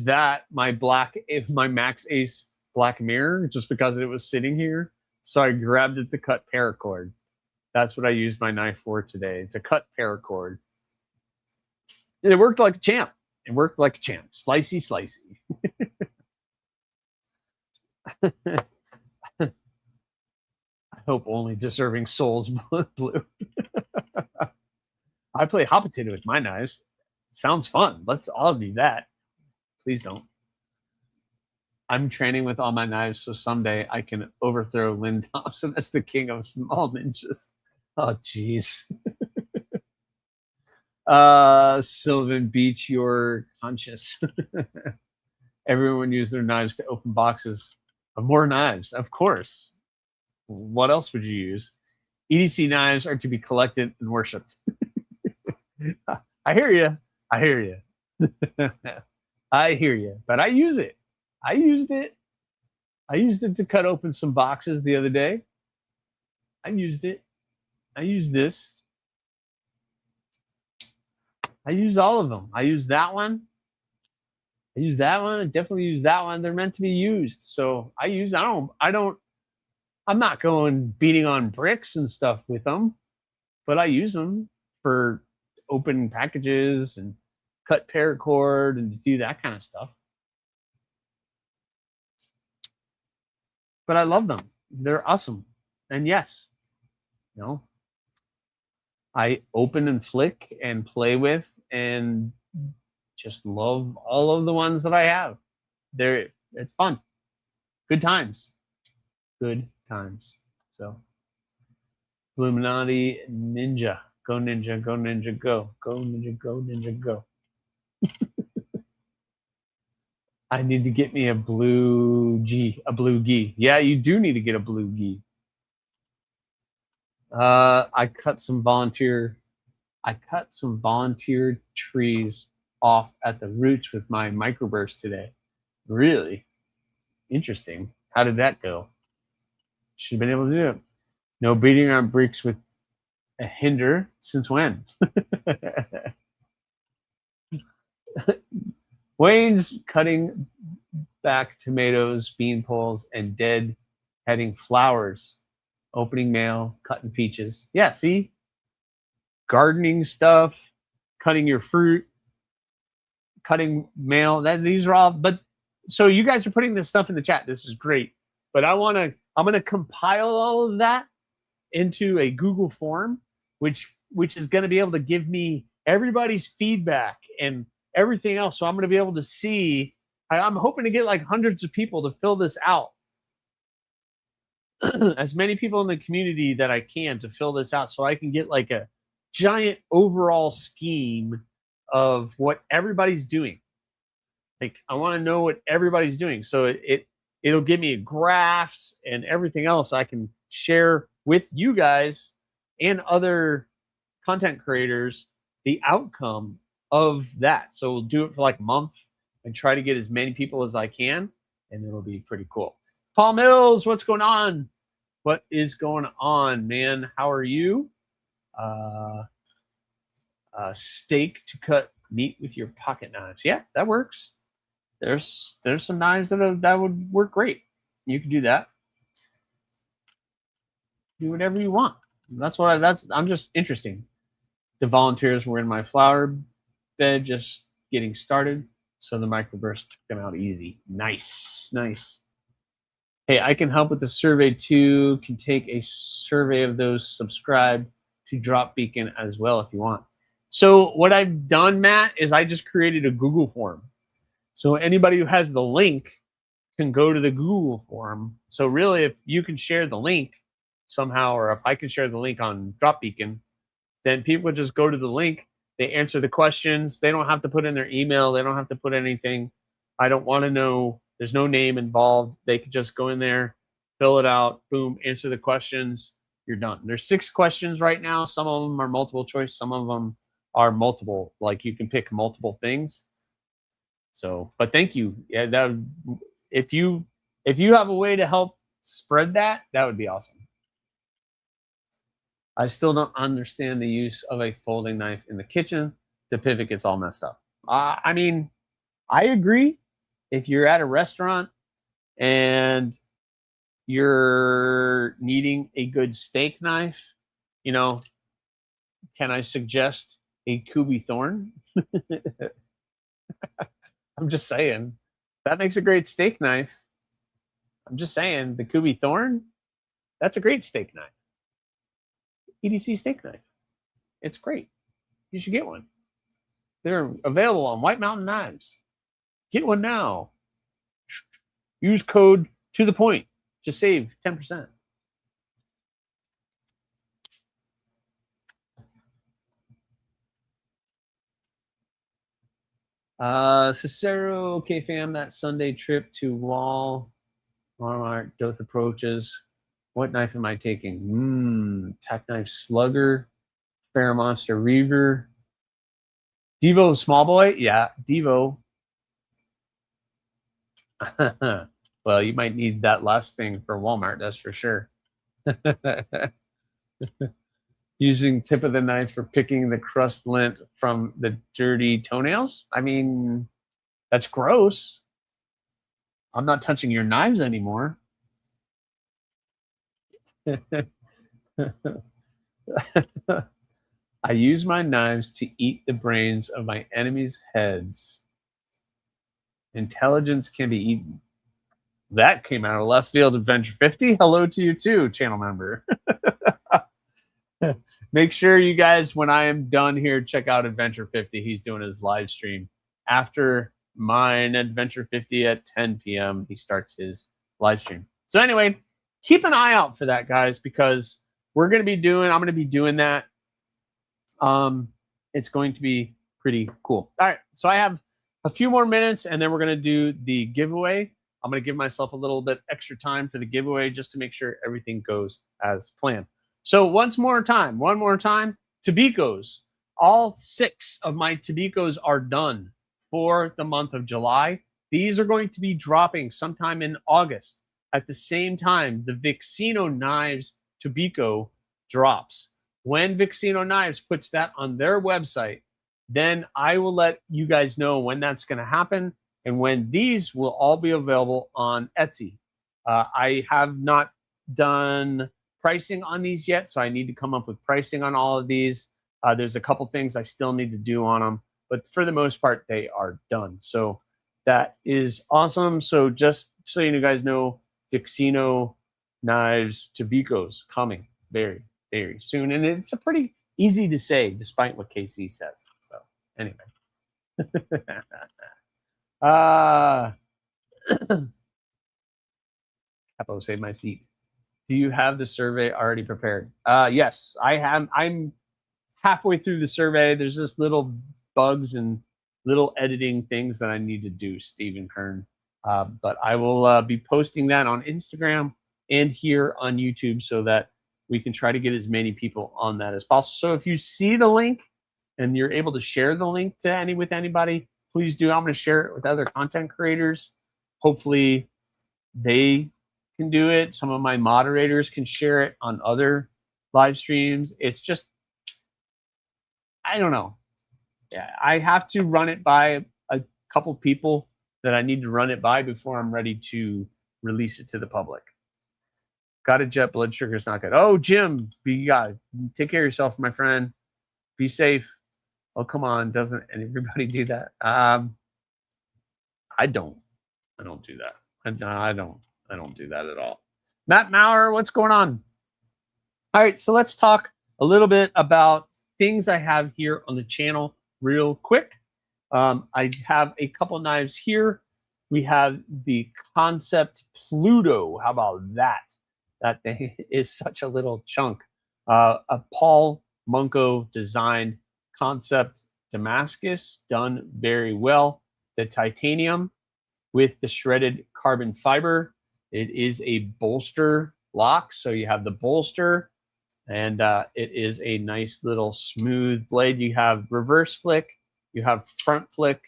that, my Max Ace black mirror, just because it was sitting here. So I grabbed it to cut paracord. That's what I used my knife for today, to cut paracord. And it worked like a champ. It worked like a champ. Slicey, slicey. I hope only deserving souls, Blue. I play hot potato with my knives. Sounds fun. Let's all do that. Please don't. I'm training with all my knives, so someday I can overthrow Lynn Thompson as the king of small ninjas. Oh, jeez. Sylvan Beach, you're conscious. Everyone used their knives to open boxes of more knives, of course. What else would you use? EDC knives are to be collected and worshipped. I hear you. I hear you. I hear you. But I use it. I used it. I used it to cut open some boxes the other day. I used it. I used this. I use all of them. I use that one. I use that one. I definitely use that one. They're meant to be used. So I'm not going beating on bricks and stuff with them, but I use them for open packages and cut paracord and do that kind of stuff. But I love them. They're awesome. And yes, you know, I open and flick and play with and just love all of the ones that I have. It's fun. Good times. Good times. So Illuminati Ninja. Go Ninja, go Ninja, go. Go Ninja, go Ninja, go. I need to get me a blue gi. Yeah, you do need to get a blue gi. I cut some volunteer trees off at the roots with my microburst today. Really interesting. How did that go? Should have been able to do it. No beating on bricks with a hinder. Since when? Wayne's cutting back tomatoes, bean poles, and dead heading flowers. Opening mail, cutting peaches. Yeah, see? Gardening stuff, cutting your fruit, cutting mail. These are all, but so you guys are putting this stuff in the chat. This is great. But I'm gonna compile all of that into a Google form, which is gonna be able to give me everybody's feedback and everything else. So I'm gonna be able to see. I'm hoping to get like hundreds of people to fill this out. As many people in the community that I can to fill this out, so I can get like a giant overall scheme of what everybody's doing. Like I want to know what everybody's doing, so it'll give me graphs and everything else I can share with you guys and other content creators the outcome of that. So we'll do it for like a month and try to get as many people as I can, and it'll be pretty cool. Paul Mills, what's going on? What is going on, man? How are you? Steak to cut meat with your pocket knives. Yeah, that works. There's some knives that would work great. You can do that. Do whatever you want. I'm just interesting. The volunteers were in my flower bed just getting started, so the microburst took them out easy. Nice. Hey, I can help with the survey too. Can take a survey of those subscribed to Drop Beacon as well if you want. So what I've done, Matt, is I just created a Google form. So anybody who has the link can go to the Google form. So really, if you can share the link somehow, or if I can share the link on Drop Beacon, then people just go to the link. They answer the questions. They don't have to put in their email. They don't have to put anything. I don't want to know. There's no name involved. They could just go in there, fill it out, boom, answer the questions. You're done. There's 6 questions right now. Some of them are multiple choice. Some of them are multiple. Like you can pick multiple things. So, but thank you. Yeah, if you have a way to help spread that, that would be awesome. I still don't understand the use of a folding knife in the kitchen. The pivot gets all messed up. I mean, I agree. If you're at a restaurant and you're needing a good steak knife, you know, can I suggest a Kubi Thorn? I'm just saying. That makes a great steak knife. I'm just saying, the Kubi Thorn, that's a great steak knife. EDC steak knife. It's great. You should get one. They're available on White Mountain Knives. Get one now. Use code to the point to save 10%. Cicero, okay, fam, that Sunday trip to Walmart, Doth approaches. What knife am I taking? Tack knife Slugger, Fair Monster Reaver, Devo Small Boy. Yeah, Devo. Well, you might need that last thing for Walmart, that's for sure. Using tip of the knife for picking the crust lint from the dirty toenails. I mean, that's gross. I'm not touching your knives anymore. I use my knives to eat the brains of my enemies' heads. Intelligence can be eaten. That came out of left field. Adventure 50. Hello to you too, channel member. Make sure you guys, when I am done here, check out Adventure 50. He's doing his live stream after mine. Adventure 50 at 10 p.m. He starts his live stream. So anyway, keep an eye out for that, guys, because I'm going to be doing that. It's going to be pretty cool. All right, so I have a few more minutes, and then we're going to do the giveaway. I'm going to give myself a little bit extra time for the giveaway just to make sure everything goes as planned. So one more time, Tobicos. All 6 of my Tobicos are done for the month of July. These are going to be dropping sometime in August. At the same time, the Vixino Knives Tobico drops. When Vixino Knives puts that on their website, then I will let you guys know when that's going to happen and when these will all be available on Etsy. I have not done pricing on these yet, so I need to come up with pricing on all of these. There's a couple things I still need to do on them, but for the most part, they are done. So that is awesome. So just so you guys know, Vixino Knives Tobicos coming very, very soon. And it's a pretty easy to say, despite what KC says. So anyway. Capo, save my seat. Do you have the survey already prepared? Yes, I have. I'm halfway through the survey. There's just little bugs and little editing things that I need to do, Stephen Kern. But I will be posting that on Instagram and here on YouTube so that we can try to get as many people on that as possible. So if you see the link and you're able to share the link to with anybody, please do. I'm going to share it with other content creators. Hopefully they can do it. Some of my moderators can share it on other live streams. It's just, I don't know. Yeah, I have to run it by a couple people that I need to run it by before I'm ready to release it to the public. Got a jet, blood sugar's not good. Oh, Jim, take care of yourself, my friend. Be safe. Oh, come on. Doesn't everybody do that? I don't do that. I don't do that at all. Matt Maurer, what's going on? All right, so let's talk a little bit about things I have here on the channel real quick. I have a couple knives here. We have the Concept Pluto. How about that? That thing is such a little chunk. A Paul Munko designed Concept Damascus, done very well. The titanium with the shredded carbon fiber. It is a bolster lock, so you have the bolster, and it is a nice little smooth blade. You have reverse flick, you have front flick,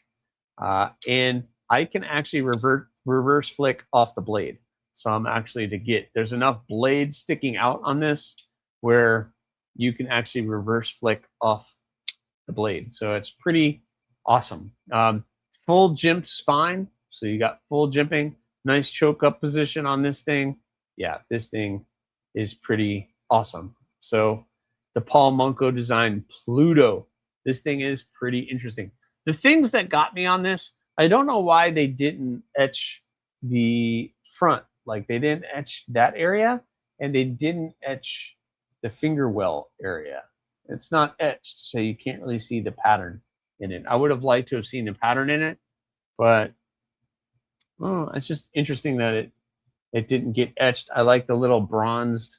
and I can actually reverse flick off the blade. So I'm actually there's enough blade sticking out on this where you can actually reverse flick off the blade. So it's pretty awesome. Full jimped spine. So you got full jimping, nice choke up position on this thing. Yeah, this thing is pretty awesome. So the Paul Munko design Pluto. This thing is pretty interesting. The things that got me on this, I don't know why they didn't etch the front. Like they didn't etch that area and they didn't etch the finger well area. It's not etched, so you can't really see the pattern in it. I would have liked to have seen the pattern in it, but it's just interesting that it didn't get etched. I like the little bronzed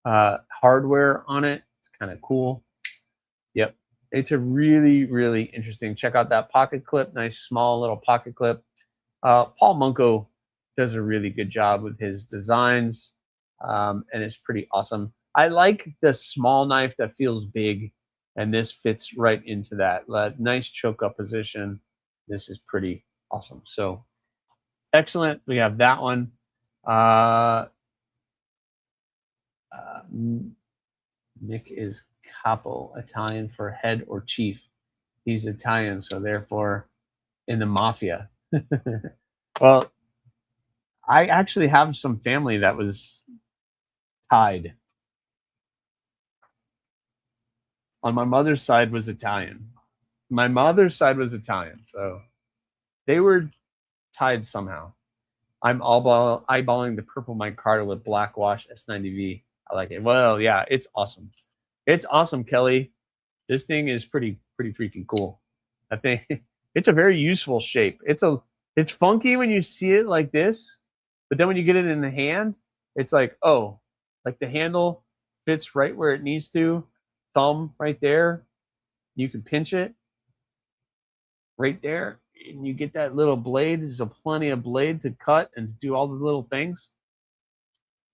hardware on it. It's kind of cool. Yep. It's a really, really interesting. Check out that pocket clip. Nice small little pocket clip. Paul Munko does a really good job with his designs, and it's pretty awesome. I like the small knife that feels big, and this fits right into that. Nice choke up position. This is pretty awesome. So excellent. We have that one. Nick is capo, Italian for head or chief. He's Italian, so therefore in the mafia. Well, I actually have some family that was tied. On my mother's side was Italian. My mother's side was Italian, so they were tied somehow. I'm eyeballing the purple micarta with black wash S90V. I like it. Well, yeah, it's awesome. It's awesome, Kelly. This thing is pretty freaking cool. I think it's a very useful shape. It's funky when you see it like this, but then when you get it in the hand, it's like, oh, like the handle fits right where it needs to. Thumb right there. You can pinch it right there, and you get that little blade. There's plenty of blade to cut and to do all the little things.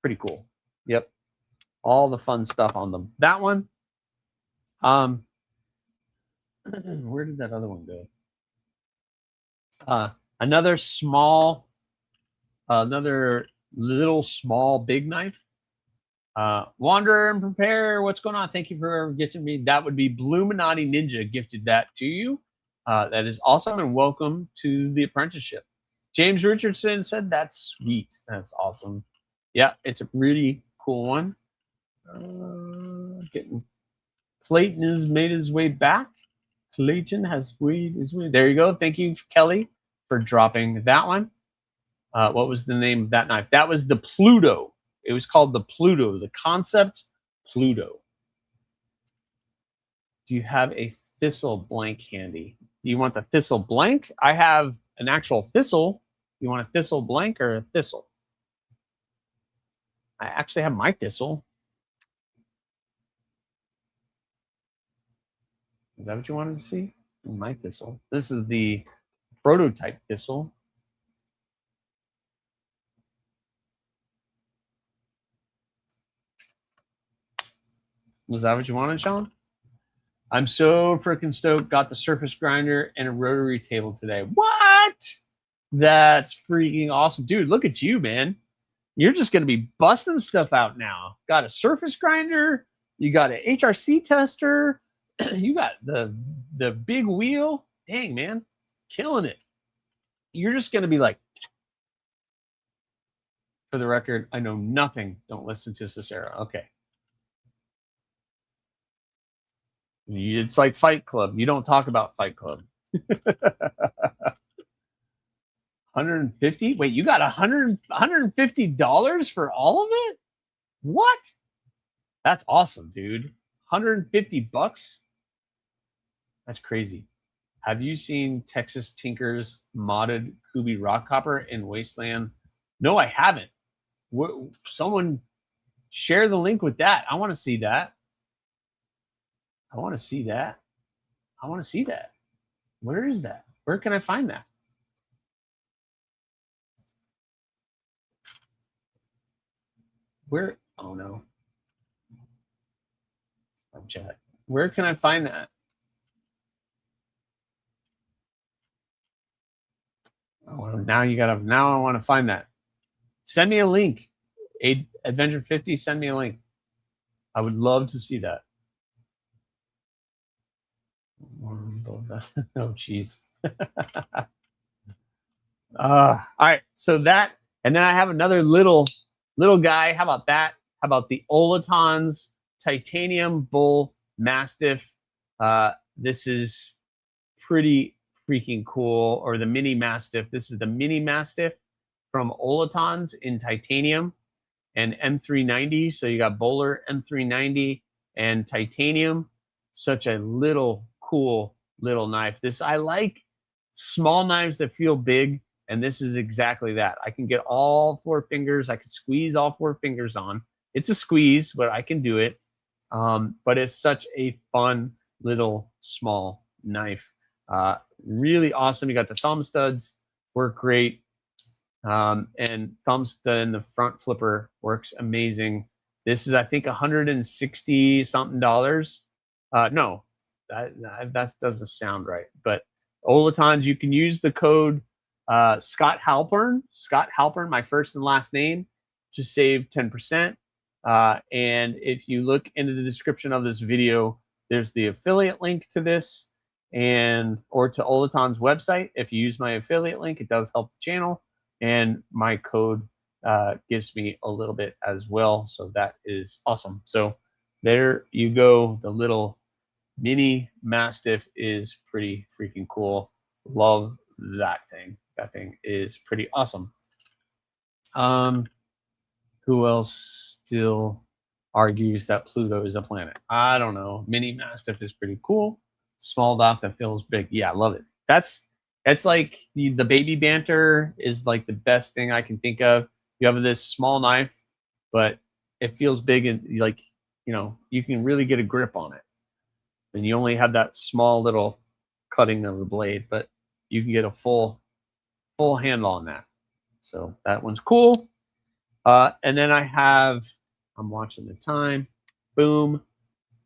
Pretty cool. Yep. All the fun stuff on them. That one. Where did that other one go? Another little small big knife. Wander and prepare. What's going on? Thank you for gifting me. That would be Bluminati Ninja gifted that to you. That is awesome, and welcome to the apprenticeship. James Richardson said that's sweet. That's awesome. Yeah, it's a really cool one. Clayton has made his way back. Clayton has made his way. There you go. Thank you, Kelly, for dropping that one. What was the name of that knife? That was the Pluto. It was called the Pluto, the Concept Pluto. Do you have a thistle blank handy? Do you want the thistle blank? I have an actual thistle. You want a thistle blank or a thistle? I actually have my thistle. Is that what you wanted to see? My thistle. This is the prototype thistle. Was that what you wanted, Sean? I'm so freaking stoked. Got the surface grinder and a rotary table today. What? That's freaking awesome. Dude, look at you, man. You're just going to be busting stuff out now. Got a surface grinder. You got an HRC tester. You got the big wheel. Dang, man. Killing it. You're just going to be like, for the record, I know nothing. Don't listen to Cicero. Okay. It's like Fight Club. You don't talk about Fight Club. 150? Wait, you got $150 for all of it? What? That's awesome, dude. 150 bucks? That's crazy. Have you seen Texas Tinker's modded Kubi rock copper in Wasteland? No, I haven't. Someone share the link with that. I want to see that. I want to see that. I want to see that. Where is that? Where can I find that? Where? Oh no. Chat. Where can I find that? Oh, now you gotta. Now I want to find that. Send me a link. Adventure 50. Send me a link. I would love to see that. No cheese. All right. So that, and then I have another little guy. How about that? How about the Olatons Titanium Bull Mastiff? This is pretty freaking cool. Or the Mini Mastiff. This is the Mini Mastiff from Olatons in titanium and M390. So you got Bowler, M390, and titanium. Such a little cool little knife. This, I like small knives that feel big, and this is exactly that. I can get all 4 fingers. I can squeeze all 4 fingers on. It's a squeeze, but I can do it. But it's such a fun little small knife. Really awesome. You got the thumb studs, work great. And thumb stud in the front flipper works amazing. This is, I think, $160 something. No, that doesn't sound right. But Olatons, you can use the code Scott Halpern, my first and last name, to save 10%. And if you look into the description of this video, there's the affiliate link to this, or to Olaton's website. If you use my affiliate link, it does help the channel, and my code gives me a little bit as well. So that is awesome. So there you go. The little Mini Mastiff is pretty freaking cool. Love that thing. That thing is pretty awesome. Who else still argues that Pluto is a planet? I don't know. Mini Mastiff is pretty cool. Small dot that feels big. Yeah, I love it. That's like the baby banter is like the best thing I can think of. You have this small knife, but it feels big, and like, you know, you can really get a grip on it. And you only have that small little cutting of the blade, but you can get a full handle on that. So that one's cool. And then I'm watching the time. Boom.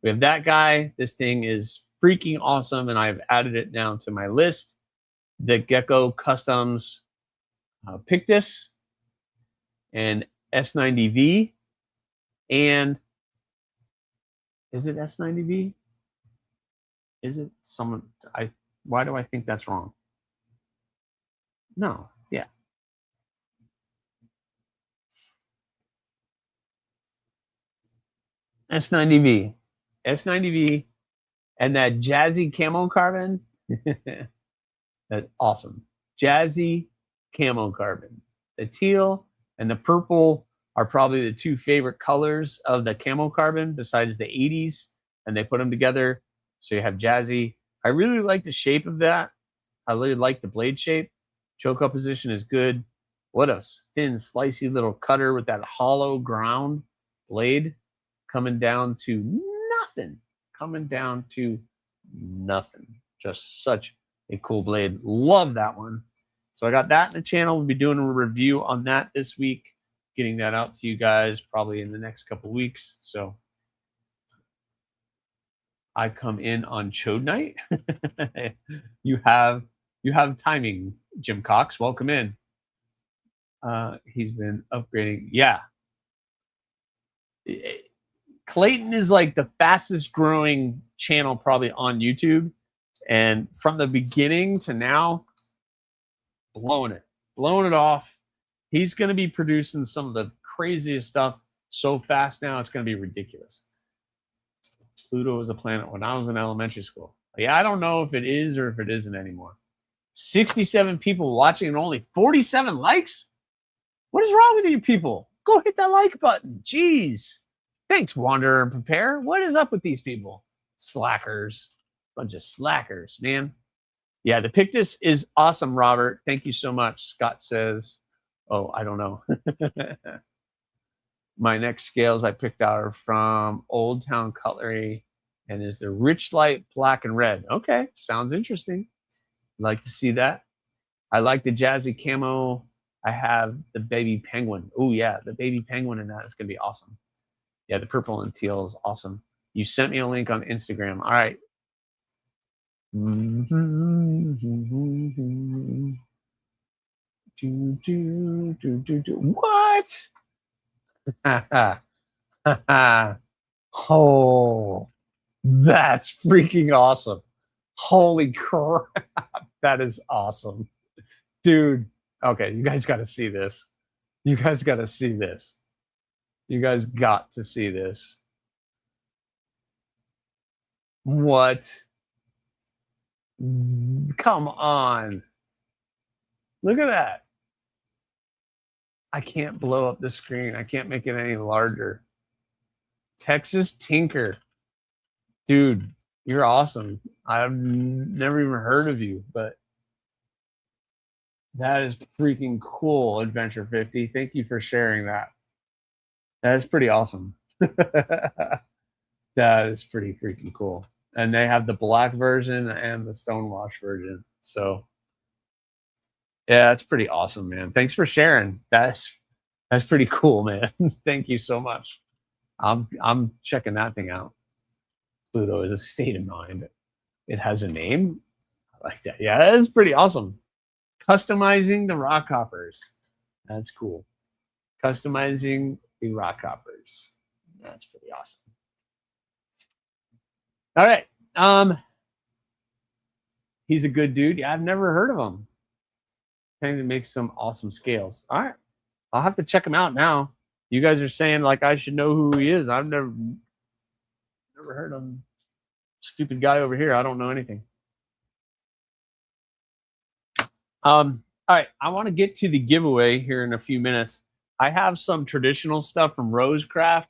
We have that guy. This thing is freaking awesome, and I've added it down to my list. The Gecko Customs Pictus and S90V. And is it S90V? Is it someone? Why do I think that's wrong? No, yeah. S90V. S90V. And that Jazzy Camo Carbon. That's awesome. Jazzy Camo Carbon. The teal and the purple are probably the 2 favorite colors of the Camo Carbon besides the 80s. And they put them together. So you have Jazzy. I really like the shape of that. I really like the blade shape. Choke up position is good. What a thin, slicey little cutter with that hollow ground blade coming down to nothing. Just such a cool blade. Love that one. So I got that in the channel. We'll be doing a review on that this week. Getting that out to you guys probably in the next couple weeks. So I come in on chode night. you have timing, Jim Cox. Welcome in. He's been upgrading. Yeah. Clayton is like the fastest growing channel probably on YouTube. And from the beginning to now, blowing it off. He's going to be producing some of the craziest stuff so fast now, it's going to be ridiculous. Pluto was a planet when I was in elementary school. Yeah, I don't know if it is or if it isn't anymore. 67 people watching and only 47 likes? What is wrong with you people? Go hit that like button. Jeez. Thanks, Wanderer and Prepare. What is up with these people? Slackers. Bunch of slackers, man. Yeah, the Pictus is awesome, Robert. Thank you so much. Scott says, oh, I don't know. My next scales I picked out are from Old Town Cutlery and is the Rich Light Black and Red. Okay, sounds interesting. Like to see that. I like the Jazzy Camo. I have the Baby Penguin. Oh, yeah, the Baby Penguin in that is going to be awesome. Yeah, the purple and teal is awesome. You sent me a link on Instagram. All right. What? Oh, that's freaking awesome. Holy crap. That is awesome. Dude. Okay, you guys got to see this. You guys got to see this. You guys got to see this. What? Come on. Look at that. I can't blow up the screen. I can't make it any larger. Texas Tinker. Dude, you're awesome. I've never even heard of you, but that is freaking cool, Adventure 50. Thank you for sharing that. That is pretty awesome. That is pretty freaking cool. And they have the black version and the stonewash version. So yeah, it's pretty awesome, man. Thanks for sharing. That's pretty cool, man. Thank you so much. I'm checking that thing out. Pluto is a state of mind. It has a name. I like that. Yeah, that is pretty awesome. Customizing the rock hoppers. That's cool. Customizing the rock hoppers. That's pretty awesome. All right. He's a good dude. Yeah, I've never heard of him. Trying to make some awesome scales. All right. I'll have to check him out now. You guys are saying like I should know who he is. I've never heard of him. Stupid guy over here. I don't know anything. All right. I want to get to the giveaway here in a few minutes. I have some traditional stuff from Rosecraft.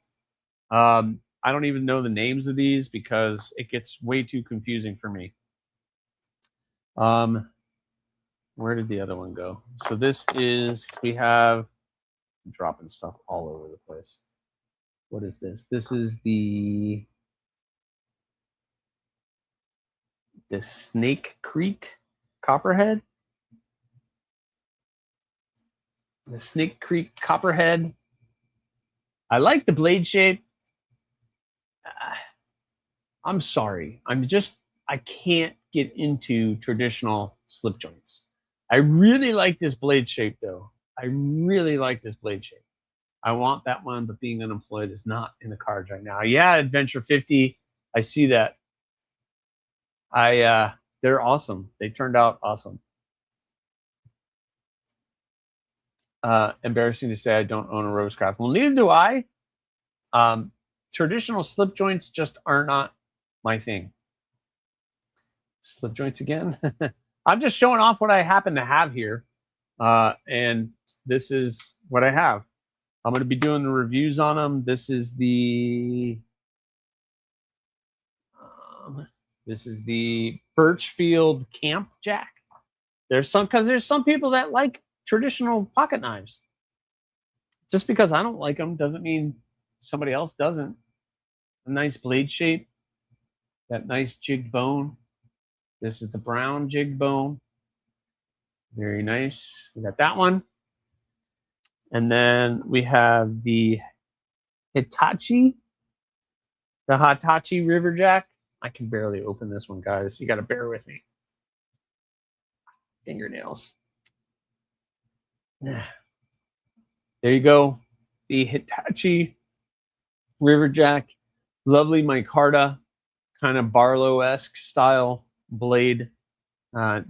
I don't even know the names of these because it gets way too confusing for me. Where did the other one go? So this is, we have, I'm dropping stuff all over the place. What is this? This is the Snake Creek Copperhead. The Snake Creek Copperhead. I like the blade shape. I'm sorry. I can't get into traditional slip joints. I really like this blade shape, though. I really like this blade shape. I want that one, but being unemployed is not in the cards right now. Yeah, Adventure 50. I see that. They're awesome. They turned out awesome. Embarrassing to say I don't own a Rosecraft. Well, neither do I. Traditional slip joints just are not my thing. Slip joints again. I'm just showing off what I happen to have here. And this is what I have. I'm going to be doing the reviews on them. This is the Birchfield Camp Jack. There's some people that like traditional pocket knives. Just because I don't like them doesn't mean somebody else doesn't. A nice blade shape. That nice jigged bone. This is the brown jigged bone. Very nice. We got that one. And then we have the Hitachi Riverjack. I can barely open this one, guys. You got to bear with me. Fingernails. There you go. The Hitachi Riverjack. Lovely micarta, kind of Barlow-esque style blade.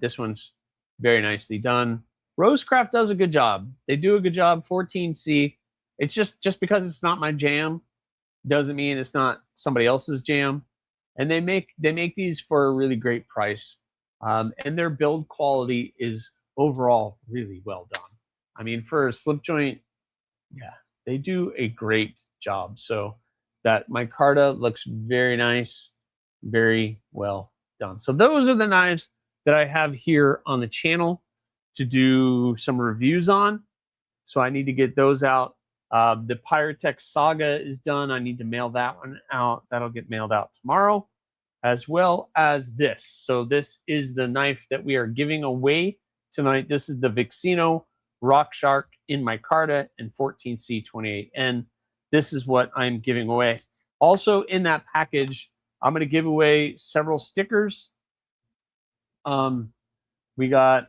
This one's very nicely done. Rosecraft does a good job. They do a good job. 14C. It's just because it's not my jam doesn't mean it's not somebody else's jam. And they make these for a really great price. And their build quality is overall really well done. I mean, for a slip joint, yeah, they do a great job. So that micarta looks very nice, very well done. So those are the knives that I have here on the channel to do some reviews on. So I need to get those out. The Pyrotech Saga is done. I need to mail that one out. That'll get mailed out tomorrow, as well as this. So this is the knife that we are giving away tonight. This is the Vixino Rock Shark in micarta and 14C28N. This is what I'm giving away. Also in that package, I'm going to give away several stickers. We got,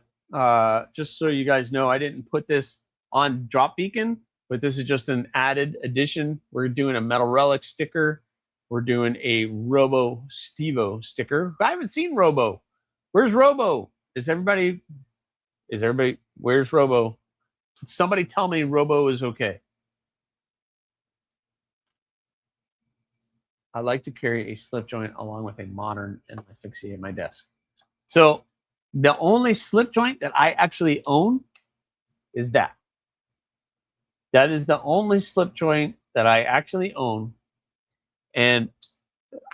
just so you guys know, I didn't put this on Drop Beacon, but this is just an added addition. We're doing a Metal Relic sticker. We're doing a Robo Stevo sticker. I haven't seen Robo. Where's Robo? Is everybody, where's Robo? Somebody tell me Robo is okay. I like to carry a slip joint along with a modern and my fixie at my desk. So the only slip joint that I actually own is that. That is the only slip joint that I actually own. And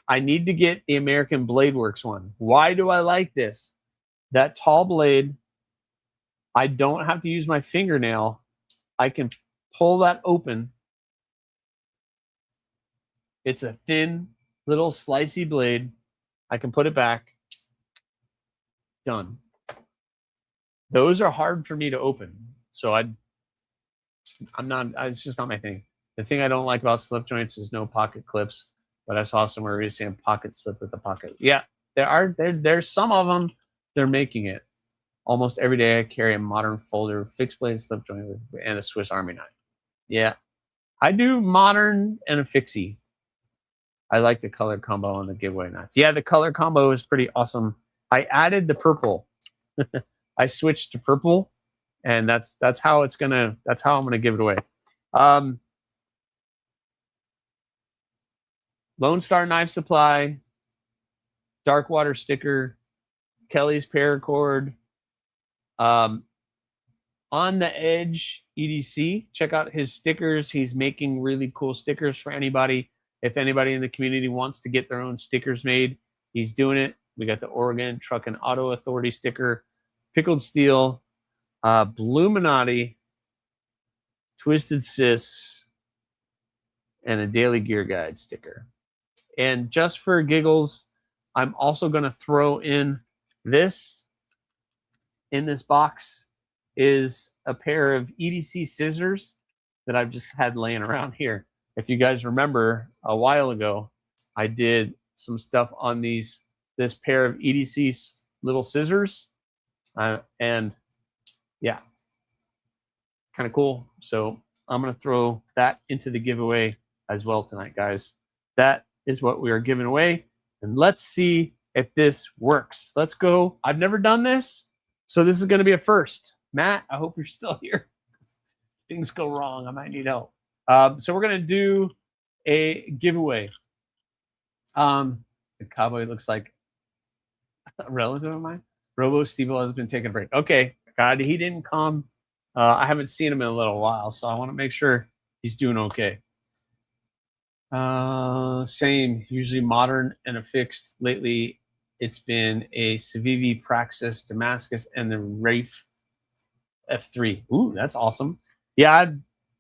I need to get the American Blade Works one. Why do I like this? That tall blade, I don't have to use my fingernail. I can pull that open. It's a thin little slicey blade. I can put it back. Done. Those are hard for me to open. So it's just not my thing. The thing I don't like about slip joints is no pocket clips, but I saw somewhere recently a pocket slip with a pocket. Yeah, there's some of them. They're making it. Almost every day I carry a modern folder fixed blade slip joint and a Swiss Army knife. Yeah, I do modern and a fixie. I like the color combo on the giveaway knife. Yeah, the color combo is pretty awesome. I added the purple. I switched to purple, and that's how I'm gonna give it away. Lone Star Knife Supply, Dark Water sticker, Kelly's paracord. On the Edge EDC, check out his stickers. He's making really cool stickers for anybody. If anybody in the community wants to get their own stickers made, he's doing it. We got the Oregon Truck and Auto Authority sticker, Pickled Steel, Bluminati, Twisted Sis, and a Daily Gear Guide sticker. And just for giggles, I'm also going to throw in this. In this box is a pair of EDC scissors that I've just had laying around here. If you guys remember, a while ago, I did some stuff on this pair of EDC little scissors. And yeah, kind of cool. So I'm going to throw that into the giveaway as well tonight, guys. That is what we are giving away. And let's see if this works. Let's go. I've never done this, so this is going to be a first. Matt, I hope you're still here. Things go wrong. I might need help. So we're going to do a giveaway. The cowboy looks like a relative of mine. Robo Stevo has been taking a break. Okay. God, he didn't come. I haven't seen him in a little while, so I want to make sure he's doing okay. Same, usually modern and a fixed. Lately, it's been a Civivi Praxis Damascus and the Rafe F3. Ooh, that's awesome. Yeah,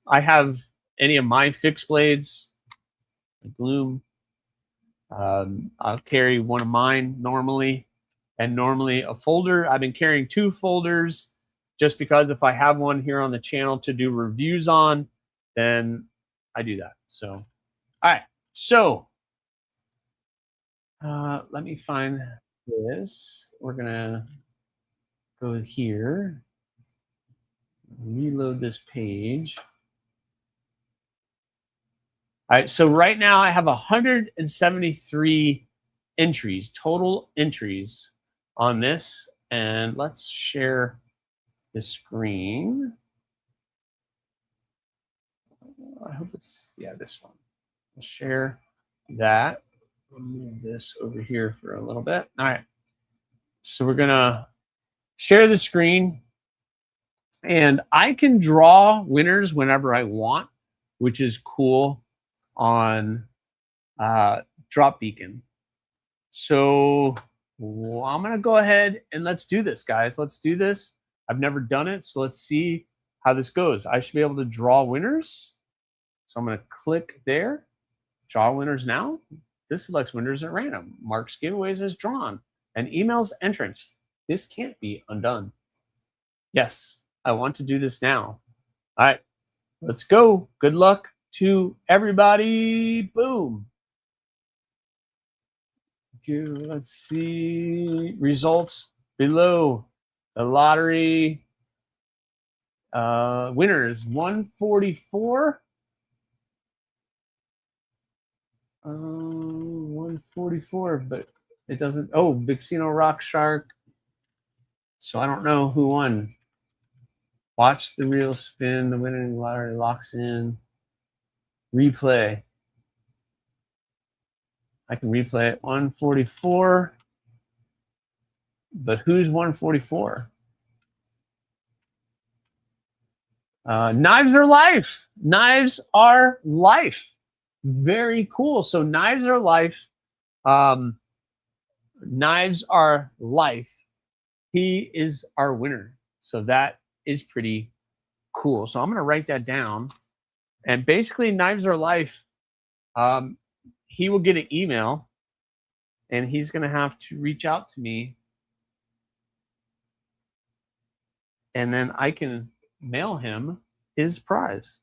I have any of my fixed blades. Gloom. I'll carry one of mine normally, and normally a folder. I've been carrying 2 folders just because if I have one here on the channel to do reviews on, then I do that. So, all right. So Let me find this. We're gonna go here, reload this page. All right, so right now I have 173 entries, total entries on this. And let's share the screen. I hope it's, yeah, this one. We'll share that. We'll move this over here for a little bit. All right. So we're going to share the screen. And I can draw winners whenever I want, which is cool on Drop Beacon. So I'm going to go ahead and let's do this, guys. Let's do this. I've never done it, so let's see how this goes. I should be able to draw winners. So I'm going to click there. Draw winners now. This selects winners at random. Marks giveaways as drawn. And emails entrance. This can't be undone. Yes, I want to do this now. All right, let's go. Good luck to everybody. Boom. Let's see results below. The lottery winners 144. 144, but it doesn't. Oh, Vixino Rock Shark. So I don't know who won. Watch the reel spin. The winning lottery locks in. Replay. I can replay it. 144. But who's 144? Knives are life. Knives are life. Very cool. So knives are life. Knives are life. He is our winner. So that is pretty cool. So I'm going to write that down. And basically, knives are life. He will get an email, and he's going to have to reach out to me. And then I can mail him his prize.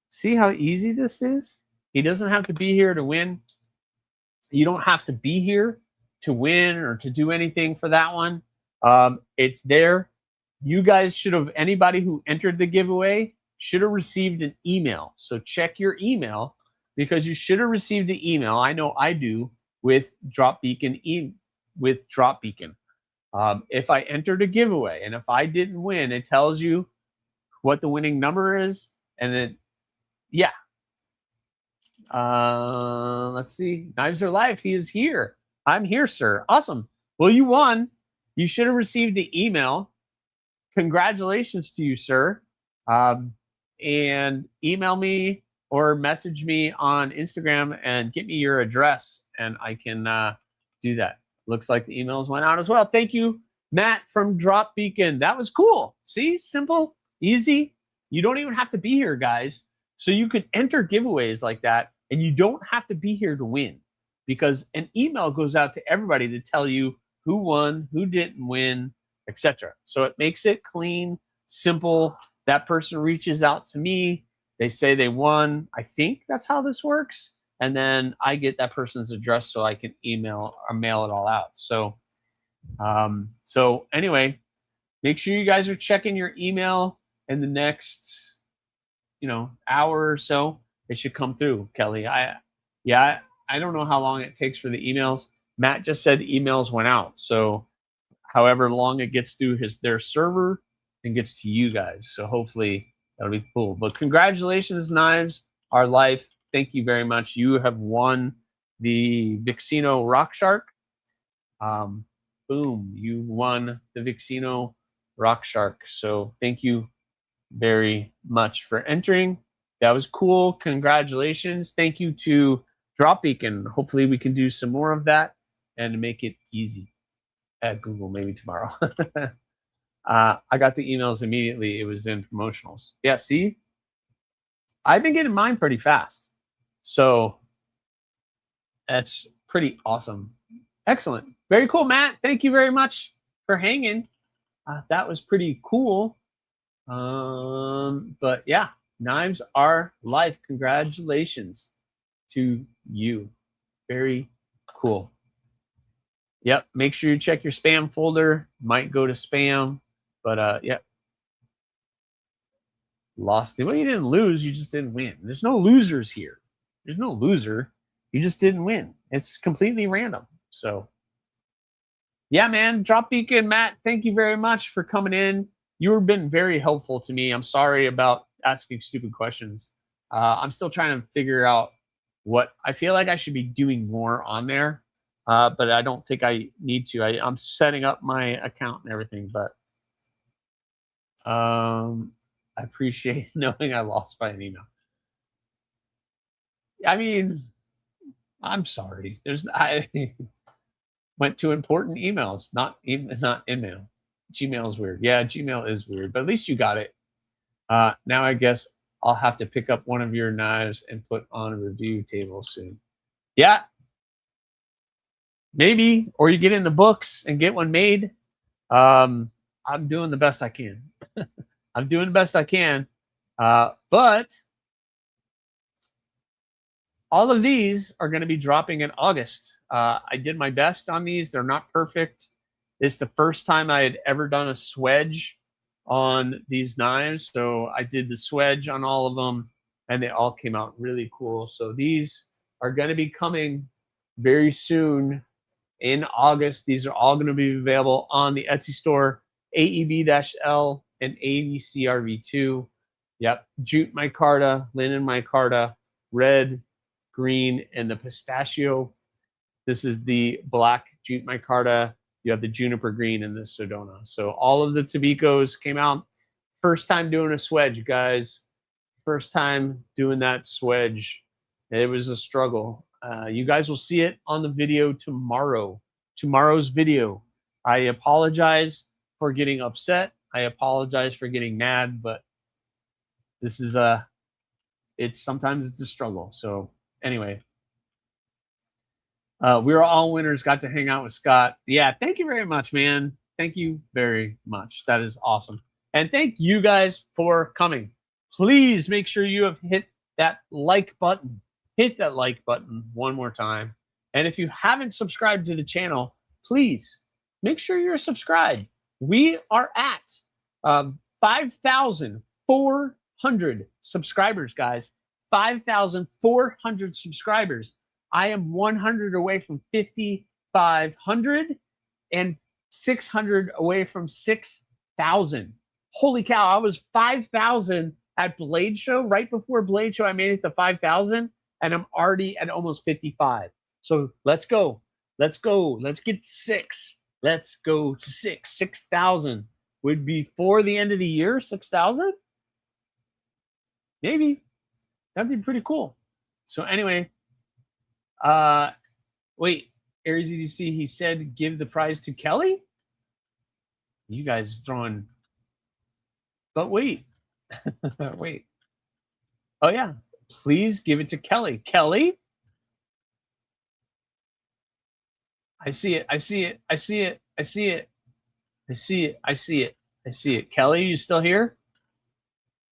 See how easy this is? He doesn't have to be here to win. You don't have to be here to win or to do anything for that one. It's there. You guys should have, anybody who entered the giveaway should have received an email. So check your email, because you should have received an email. I know I do with Drop Beacon. If I entered a giveaway and if I didn't win, it tells you what the winning number is. And then, yeah. Let's see. Knives are life. He is here. I'm here, sir. Awesome. Well, you won. You should have received the email. Congratulations to you, sir. And email me or message me on Instagram and get me your address, and I can do that. Looks like the emails went out as well. Thank you, Matt from Drop Beacon. That was cool. See, simple, easy. You don't even have to be here, guys. So you can enter giveaways like that, and you don't have to be here to win, because an email goes out to everybody to tell you who won, who didn't win, etc. So it makes it clean, simple. That person reaches out to me. They say they won. I think that's how this works. And then I get that person's address so I can email or mail it all out. So, so anyway, make sure you guys are checking your email in the next, hour or so. It should come through, Kelly. I don't know how long it takes for the emails. Matt just said emails went out. So however long it gets through their server and gets to you guys. So hopefully that'll be cool. But congratulations, Knives Are Life. Thank you very much. You have won the Vixino Rock Shark. Boom, you won the Vixino Rock Shark. So thank you very much for entering. That was cool. Congratulations. Thank you to Drop Beacon. Hopefully we can do some more of that and make it easy at Google, maybe tomorrow. I got the emails immediately. It was in promotionals. Yeah, see? I've been getting mine pretty fast. So that's pretty awesome. Excellent. Very cool, Matt. Thank you very much for hanging. That was pretty cool. But yeah, Knives Are Life. Congratulations to you. Very cool. Yep. Make sure you check your spam folder. Might go to spam, but yep. Lost. Well, you didn't lose. You just didn't win. There's no losers here. There's no loser. You just didn't win. It's completely random. So, yeah, man. Drop Beacon, Matt. Thank you very much for coming in. You've been very helpful to me. I'm sorry about asking stupid questions. I'm still trying to figure out what I feel like I should be doing more on there, but I don't think I need to. I'm setting up my account and everything, but I appreciate knowing I lost by an email. I mean, I'm sorry. I went to important emails, not email. Gmail is weird. Yeah, Gmail is weird, but at least you got it. Now I guess I'll have to pick up one of your knives and put on a review table soon. Yeah, maybe, or you get in the books and get one made. I'm doing the best I can. I'm doing the best I can, but all of these are going to be dropping in August. I did my best on these. They're not perfect. It's the first time I had ever done a swedge on these knives. So I did the swedge on all of them, and they all came out really cool. So these are going to be coming very soon in August. These are all going to be available on the Etsy store, AEB-L and ADCRV2. Yep, jute micarta, linen micarta, red, green, and the pistachio. This is the black jute micarta. You have the juniper green and the Sedona. So all of the Tobicos came out. First time doing a swedge, guys. First time doing that swedge. It was a struggle. You guys will see it on the video tomorrow. Tomorrow's video. I apologize for getting upset. I apologize for getting mad, but this is sometimes it's a struggle. So anyway. We were all winners, got to hang out with Scott. Yeah, thank you very much, man. Thank you very much. That is awesome. And thank you guys for coming. Please make sure you have hit that like button. Hit that like button one more time. And if you haven't subscribed to the channel, please make sure you're subscribed. We are at 5,400 subscribers, guys. 5,400 subscribers. I am 100 away from 5,500 and 600 away from 6,000. Holy cow, I was 5,000 at Blade Show. Right before Blade Show, I made it to 5,000, and I'm already at almost 55. So let's go. Let's go. Let's get 6. Let's go to 6. 6,000 would be for the end of the year, 6,000? Maybe. That'd be pretty cool. So anyway, wait, AriesEDC, he said give the prize to Kelly? You guys throwing, but wait. Wait. Oh yeah, please give it to Kelly. Kelly? I see it. I see it. I see it. I see it. I see it. I see it. I see it. Kelly, you still here?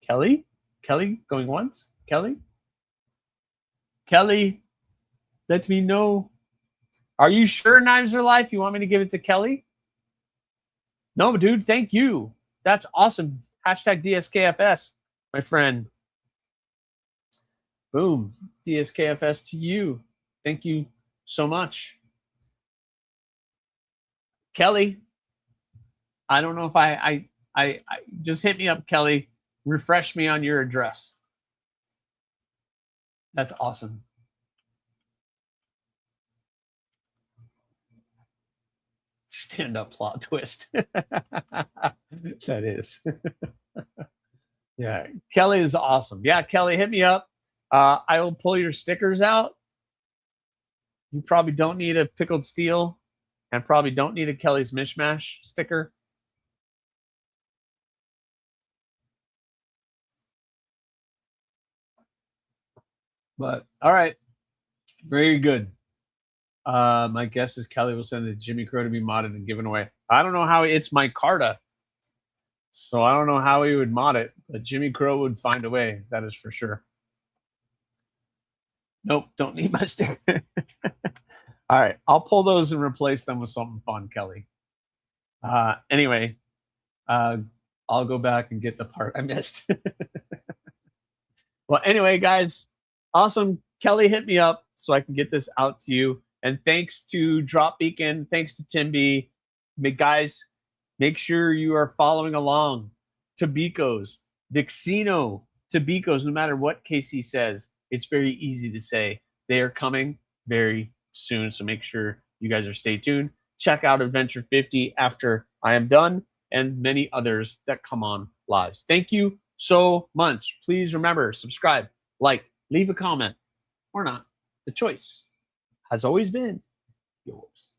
Kelly? Kelly going once? Kelly? Kelly, let me know. Are you sure Knives Are Life? You want me to give it to Kelly? No, dude, thank you. That's awesome. Hashtag DSKFS, my friend. Boom. DSKFS to you. Thank you so much. Kelly, I don't know if I just hit me up, Kelly. Refresh me on your address. That's awesome. Stand-up plot twist. That is. Yeah, Kelly is awesome. Yeah, Kelly, hit me up. I will pull your stickers out. You probably don't need a pickled steel and probably don't need a Kelly's Mishmash sticker. But all right, very good. My guess is Kelly will send the Jimmy Crow to be modded and given away. I don't know how it's my Carta, so I don't know how he would mod it, but Jimmy Crow would find a way. That is for sure. Nope, don't need my sticker. All right, I'll pull those and replace them with something fun, Kelly. Anyway, I'll go back and get the part I missed. Well, anyway, guys, awesome. Kelly hit me up so I can get this out to you. And thanks to Drop Beacon, thanks to Tim B. Guys, make sure you are following along. Tobico's, Vixino, Tobico's, no matter what KC says, it's very easy to say. They are coming very soon, so make sure you guys are stay tuned. Check out Adventure 50 after I am done, and many others that come on lives. Thank you so much. Please remember, subscribe, like, leave a comment, or not. The choice has always been yours.